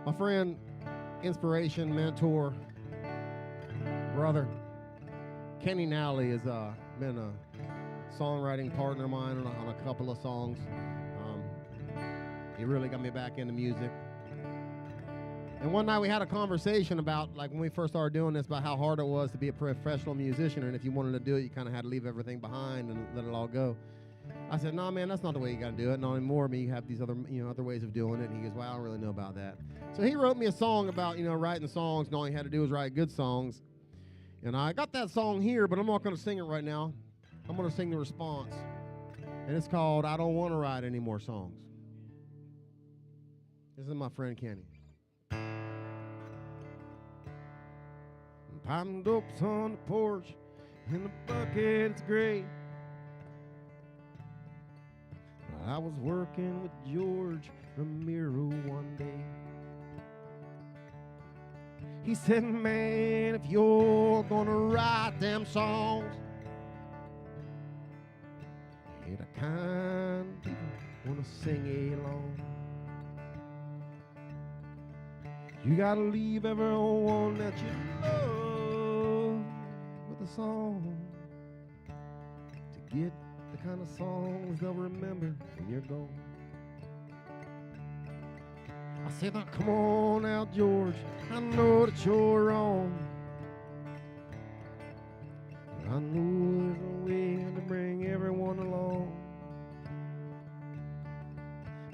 My friend, inspiration, mentor, brother, Kenny Nally has been a songwriting partner of mine on a couple of songs. He really got me back into music. And one night we had a conversation about, like, when we first started doing this, about how hard it was to be a professional musician, and if you wanted to do it, you kind of had to leave everything behind and let it all go. I said, "No, man, that's not the way you got to do it. Not anymore. I mean, you have these other, other ways of doing it." And he goes, "Well, I don't really know about that." So he wrote me a song about, writing songs, and all he had to do was write good songs. And I got that song here, but I'm not going to sing it right now. I'm going to sing the response, and it's called "I Don't Want to Write Any More Songs." This is my friend Kenny. Popping dopes on the porch, and the bucket's gray. I was working with George Ramiro one day. He said, "Man, if you're gonna write them songs, you're the kind people wanna sing along. You gotta leave everyone that you love with a song to get the kind of songs they'll remember when you're gone." I said, "Now come on now, George, I know that you're wrong. I know there's a way to bring everyone along.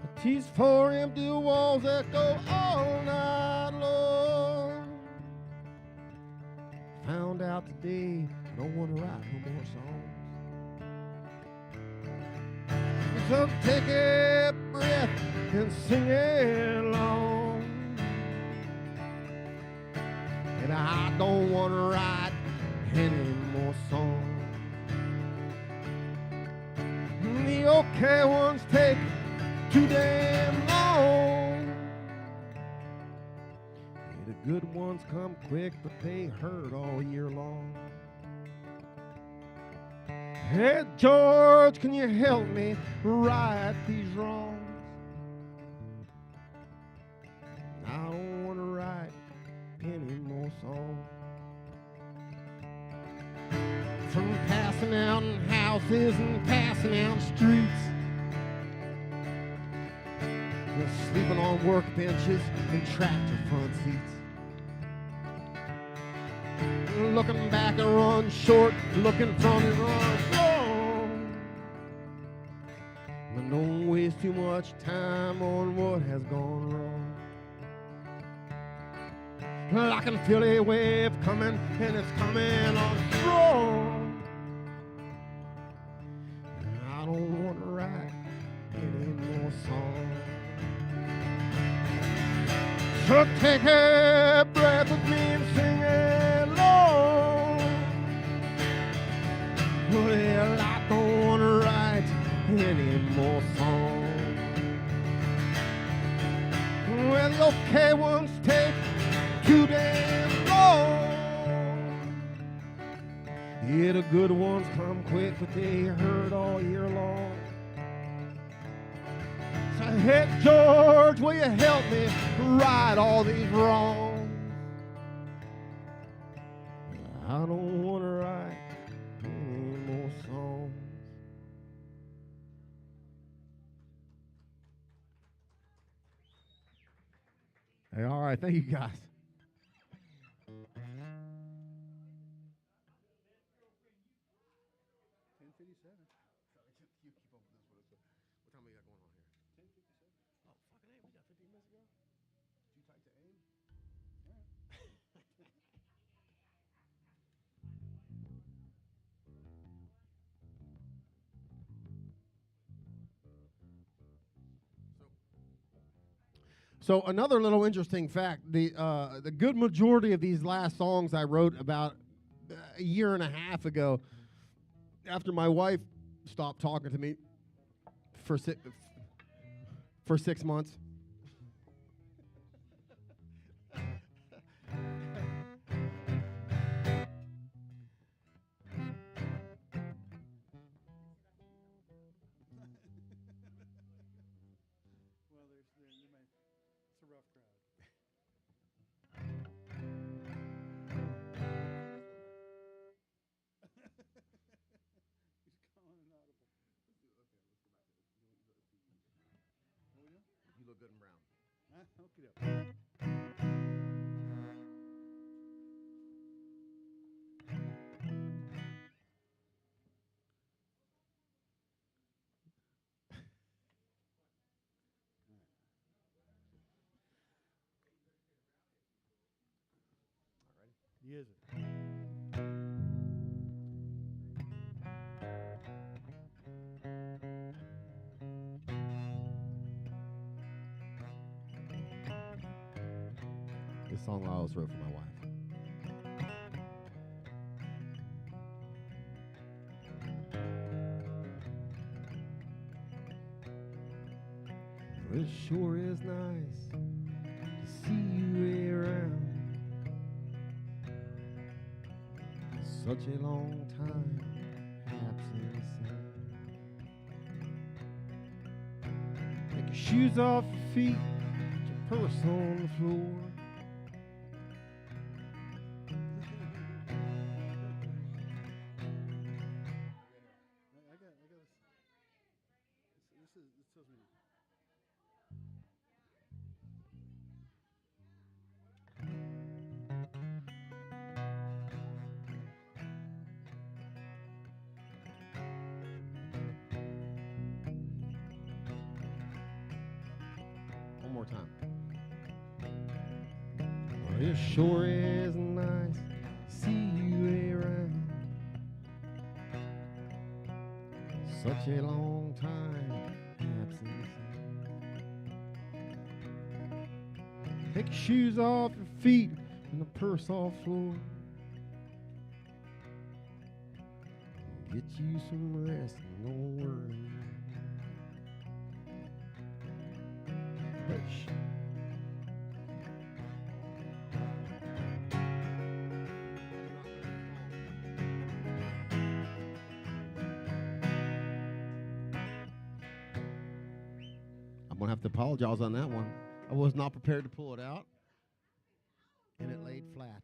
But Tease for empty walls that go all night long. Found out today I don't want to write no more songs. So take a breath and sing along. And I don't want to write any more songs. The okay ones take too damn long. Yeah, the good ones come quick, but they hurt all year long. Hey, George, can you help me right these wrongs? I don't want to write any more songs. From passing out in houses and passing out streets, sleeping on workbenches and tractor front seats. Looking back and run short, looking front and run long. But don't waste too much time on what has gone wrong. Well, I can feel a wave coming, and it's coming on strong. I don't want to write any more songs. So take a breath with me and sing along. Well, I don't want to write any more songs. Well, the okay ones take too damn long. Yeah, the good ones come quick, but they hurt all year long. So, hey, George, will you help me right all these wrongs? I don't want to write any more songs. Hey, all right, thank you guys. So another little interesting fact, the good majority of these last songs I wrote about a year and a half ago, after my wife stopped talking to me for 6 months. Well, it's a rough crowd. He's calling an audible. What we doing? You look good in brown. Okie doke. Yes, sir. This song I always wrote for my wife. It sure is nice to see you around. Such a long time absent sound. Take your shoes off your feet, put your purse on the floor. I got this. This tells me. more time. Well, it sure is nice to see you around. Such a long time absence. Take your shoes off your feet and the purse off floor. Get you some rest and no worry. I'm going to have to apologize on that one. I was not prepared to pull it out, and it laid flat.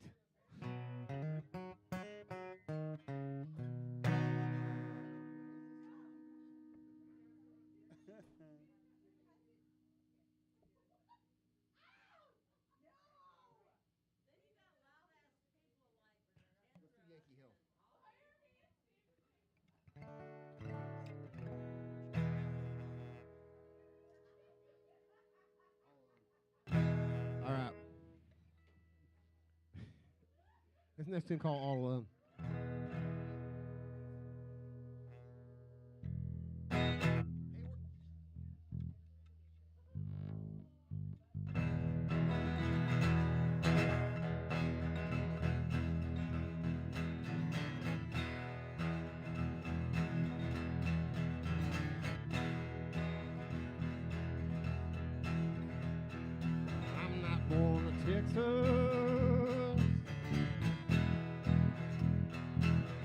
All right. This next thing called All Alone. I'm not born in Texas.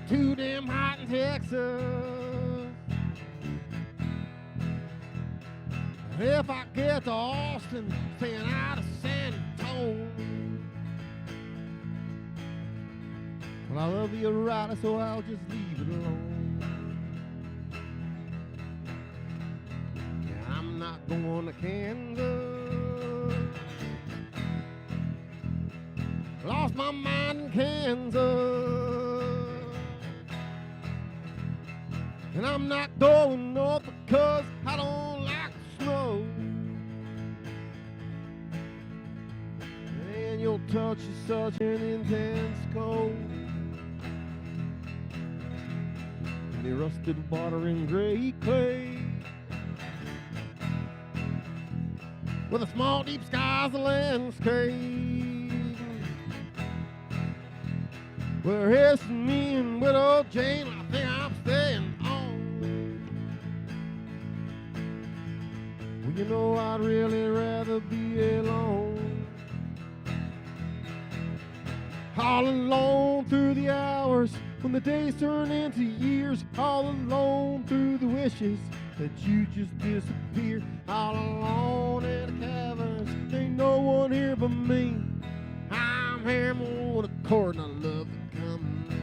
Too damn hot in Texas. If I get to Austin, staying out of San Antonio. Well, I love you right, so I'll just leave it alone. Yeah, I'm not going to Kansas. Lost my mind in Kansas. And I'm not going north because I don't like the snow. And your touch is such an intense cold. And the rusted water in gray clay. With a small deep sky's a landscape. Where it's me and widow Jane, I think I'm staying home. Well, you know I'd really rather be alone. All alone through the hours, when the days turn into years. All alone through the wishes that you just disappear. All alone in the caverns, ain't no one here but me. I'm here more than a cord and I love the company.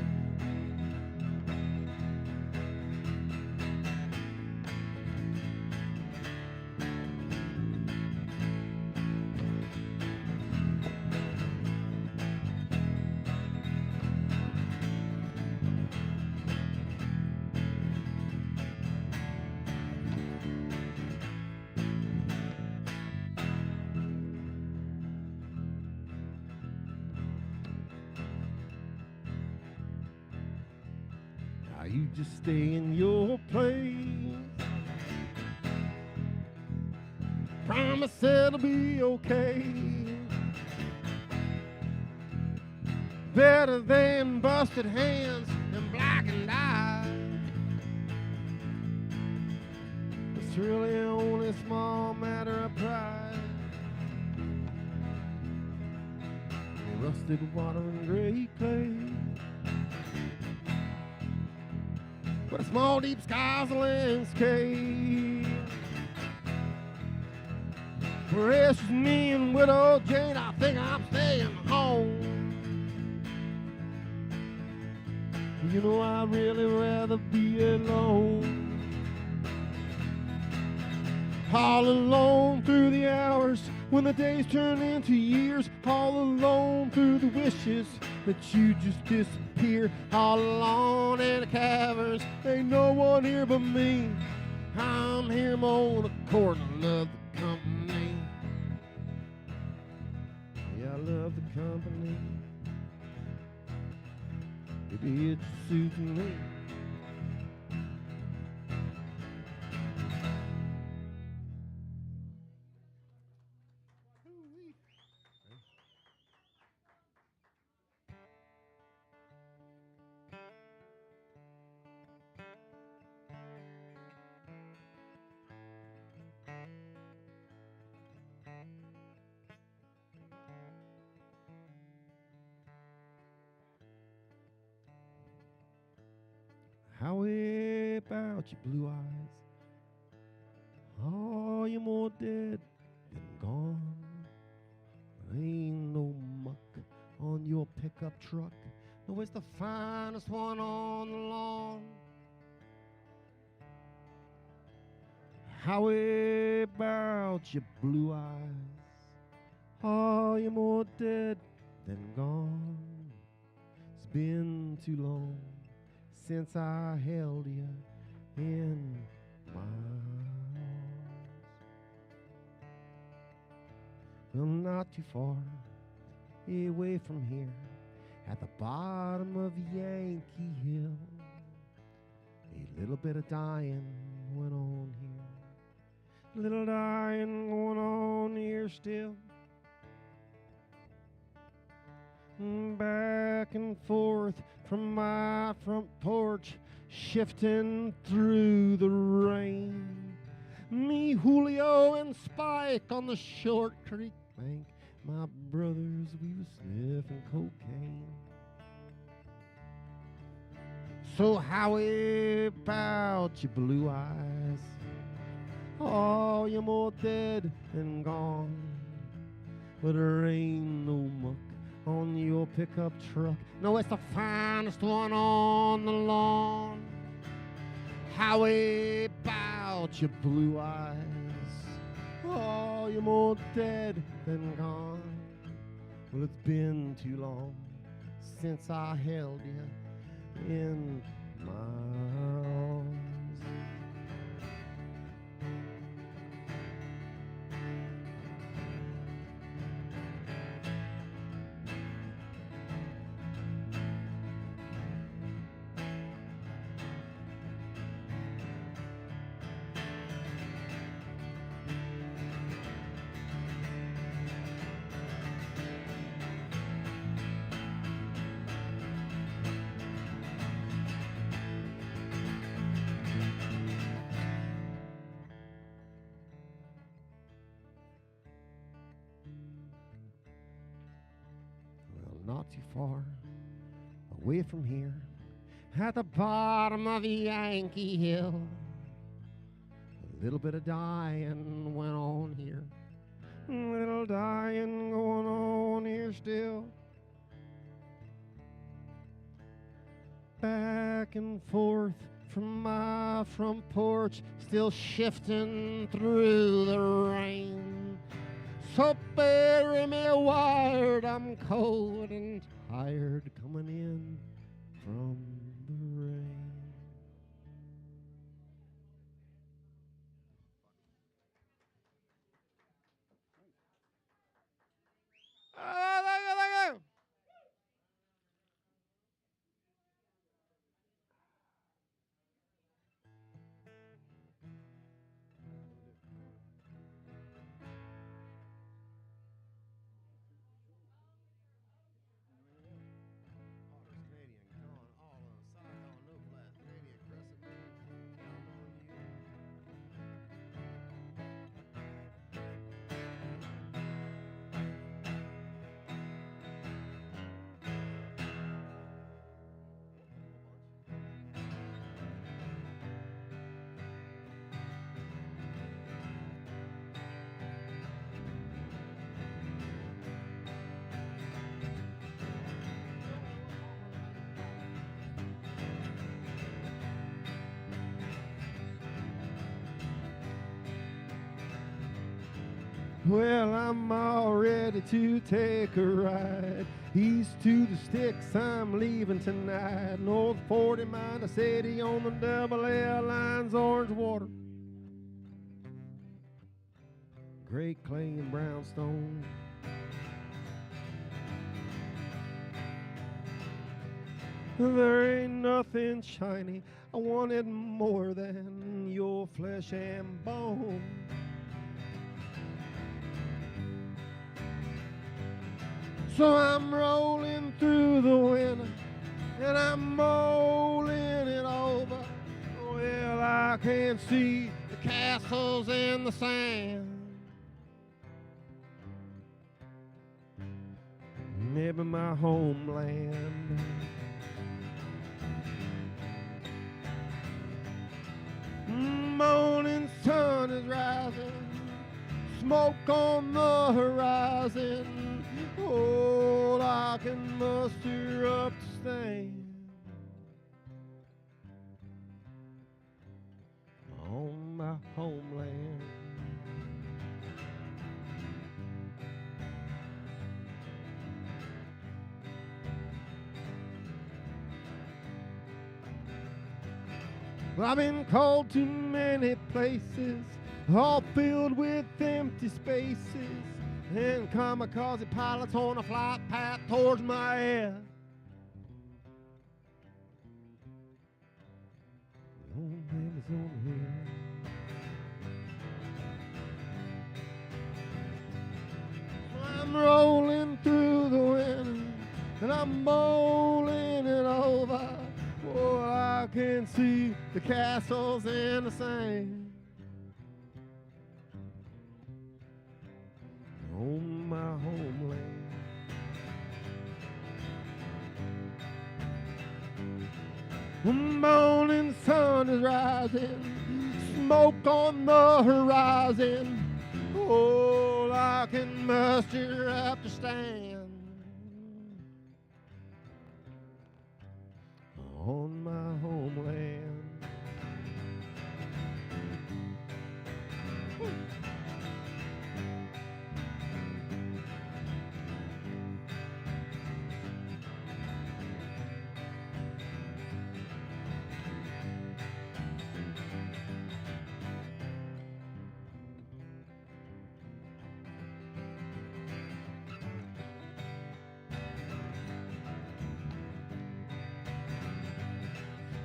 Now you just stay in your place. Promise it'll be okay. Better than busted hands and blackened eyes. It's really only a small matter of pride. Rusted water and gray clay. But a small deep sky's a landscape. For it's just me and widow Jane, I think I'm staying home. You know I'd really rather be alone. All alone through the hours, when the days turn into years. All alone through the wishes that you just disappear. All alone in the caverns, ain't no one here but me. I'm here more than a cord and I love the company. it suits me. How about your blue eyes? Oh, you're more dead than gone. There ain't no muck on your pickup truck. No, it's the finest one on the lawn. How about your blue eyes? Oh, you're more dead than gone. It's been too long since I held you in my arms. Well, not too far away from here, at the bottom of Yankee Hill, a little bit of dying went on here. Little dying going on here still. Back and forth from my front porch, shifting through the rain. Me, Julio, and Spike on the short creek bank. My brothers, we were sniffing cocaine. So how about your blue eyes? Oh, you're more dead than gone. But there ain't no muck on your pickup truck. No, it's the finest one on the lawn. How about your blue eyes? Oh, you're more dead than gone. Well, it's been too long since I held you in my arms. Not too far away from here, at the bottom of Yankee Hill, a little bit of dying went on here. A little dying going on here still. Back and forth from my front porch, still shifting through the rain. So bury me wired, I'm cold and tired, coming in from the rain. Oh, thank you, thank you. Well, I'm all ready to take a ride east to the sticks. I'm leaving tonight. North 40 mile to city on the double airlines, orange water, gray clay and brownstone. There ain't nothing shiny I wanted more than your flesh and bone. So I'm rolling through the winter and I'm mulling it over. Well, I can see the castles in the sand. Maybe my homeland. Morning sun is rising, smoke on the horizon. All I can muster up to stand on my homeland. Well, I've been called to many places, all filled with empty spaces, and kamikaze pilots on a flight path towards my ass. The old man is on the hill. I'm rolling through the winter, and I'm bowling it over. Oh, I can see the castles in the sand on my homeland. The morning sun is rising, smoke on the horizon. All I can muster up to stand on my homeland.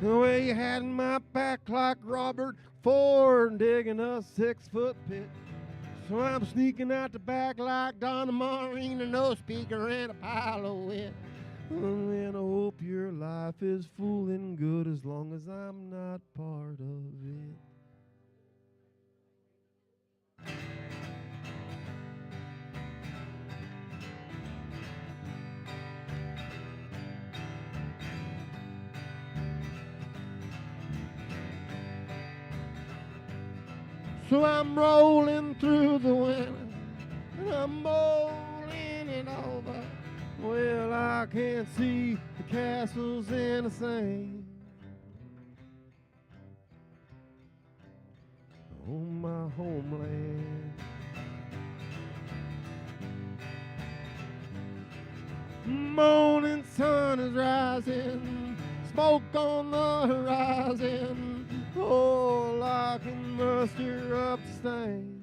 The way you had my back like Robert Ford digging a 6-foot pit. So I'm sneaking out the back like Donna Marina, no speaker and a pile of wit. And I hope your life is full and good as long as I'm not part of it. So I'm rolling through the winter, and I'm mulling it over. Well, I can see the castles in the sand on my homeland. Morning sun is rising, smoke on the horizon. All I can muster up to stand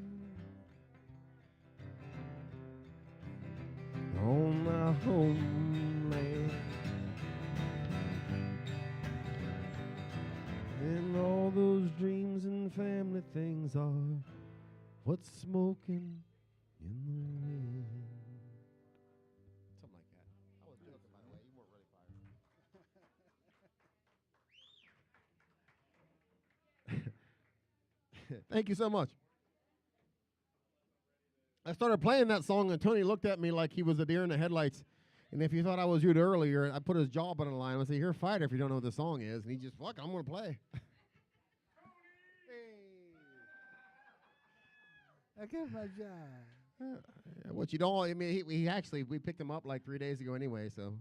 on my homeland. And all those dreams and family things are what's smoking in the wind. Something like that. I was joking, by the way. You weren't really fired. Thank you so much. I started playing that song, and Tony looked at me like he was a deer in the headlights. And if you thought I was rude earlier, I put his jaw on the line. I said, "You're a fighter if you don't know what the song is." And he just, "Fuck, I'm going to play." I get my job. What you don't, I mean, he actually, we picked him up like 3 days ago anyway, so.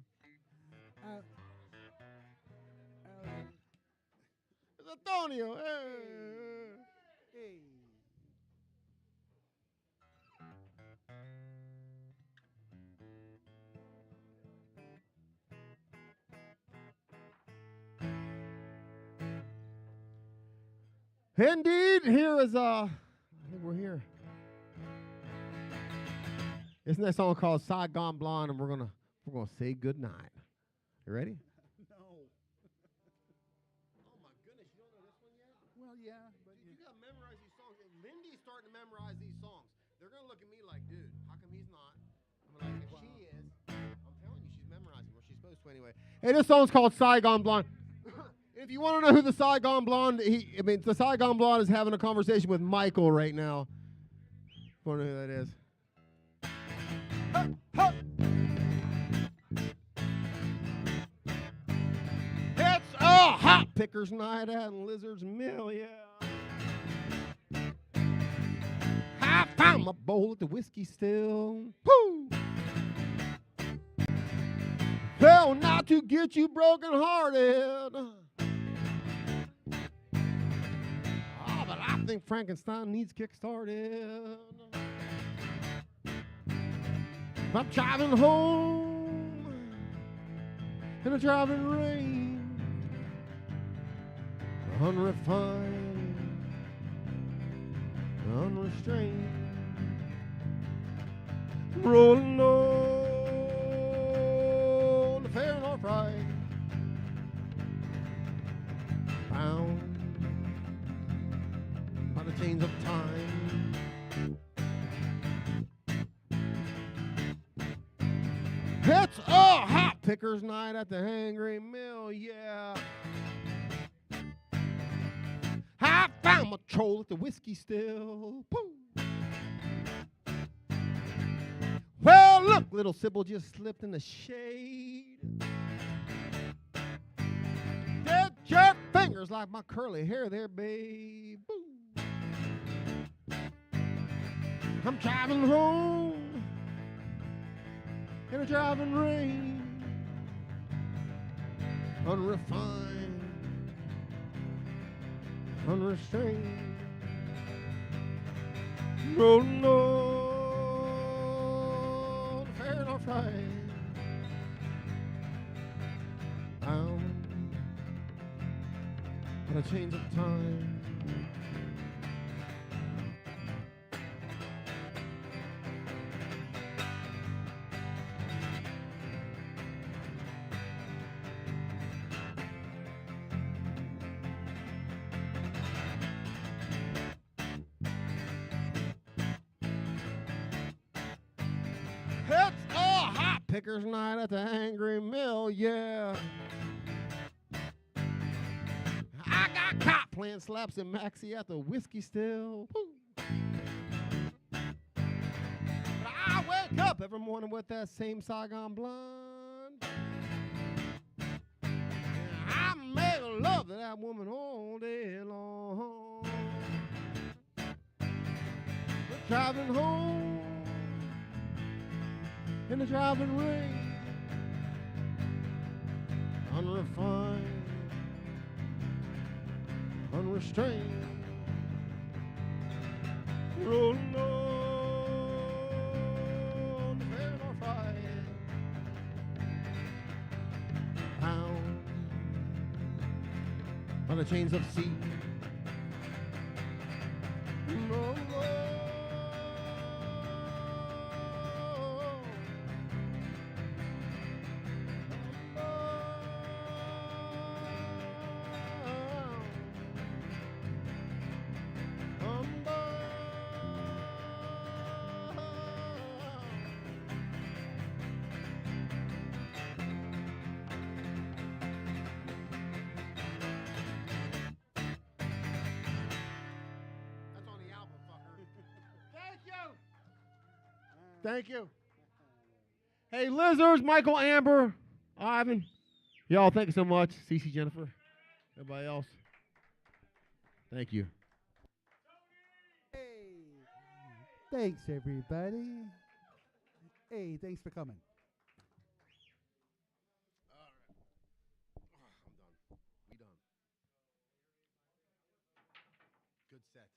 It's Antonio. Hey. Indeed, here is I think we're here. Isn't that song called Saigon Blonde? And we're gonna say good night. You ready? No. Well, yeah, but You got to memorize these songs. If Lindy's starting to memorize these songs, they're going to look at me like, dude, how come he's not? I'm like, if she is, I'm telling you, she's memorizing, or she's supposed to anyway. Hey, this song's called Saigon Blonde. If you want to know who the Saigon Blonde, the Saigon Blonde is having a conversation with Michael right now. I want to know who that is. It's a hot pickers night at Lizard's Mill, yeah. I found my bowl at the whiskey still. Woo! Well, not to get you broken hearted. Oh, but I think Frankenstein needs kick-started. I'm driving home in a driving rain, unrefined, unrestrained, rolling on the fair north right, bound by the chains of time. It's a hot pickers night at the Hangry Mill, yeah. I found my troll at the whiskey still. Pooh. Well, look, little Sybil just slipped in the shade. Get your fingers like my curly hair there, babe. Boo. I'm driving home in a driving rain, unrefined, unrestrained, rolling on the fair north right, bound by the chains of time. It's a hot pickers night at the Angry Mill, yeah. I got caught playing slaps and maxi at the whiskey still. Woo. But I wake up every morning with that same Saigon Blonde. I make love to that woman all day long. We're driving home in the driving rain, unrefined, unrestrained, rolling on the fair north right, bound by the chains of sea. Thank you. Hey, Lizards, Michael, Amber, Ivan. Y'all, thank you so much. Cece, Jennifer, everybody else. Thank you. Hey, thanks everybody. Hey, thanks for coming. All right. I'm done. We done. Good set.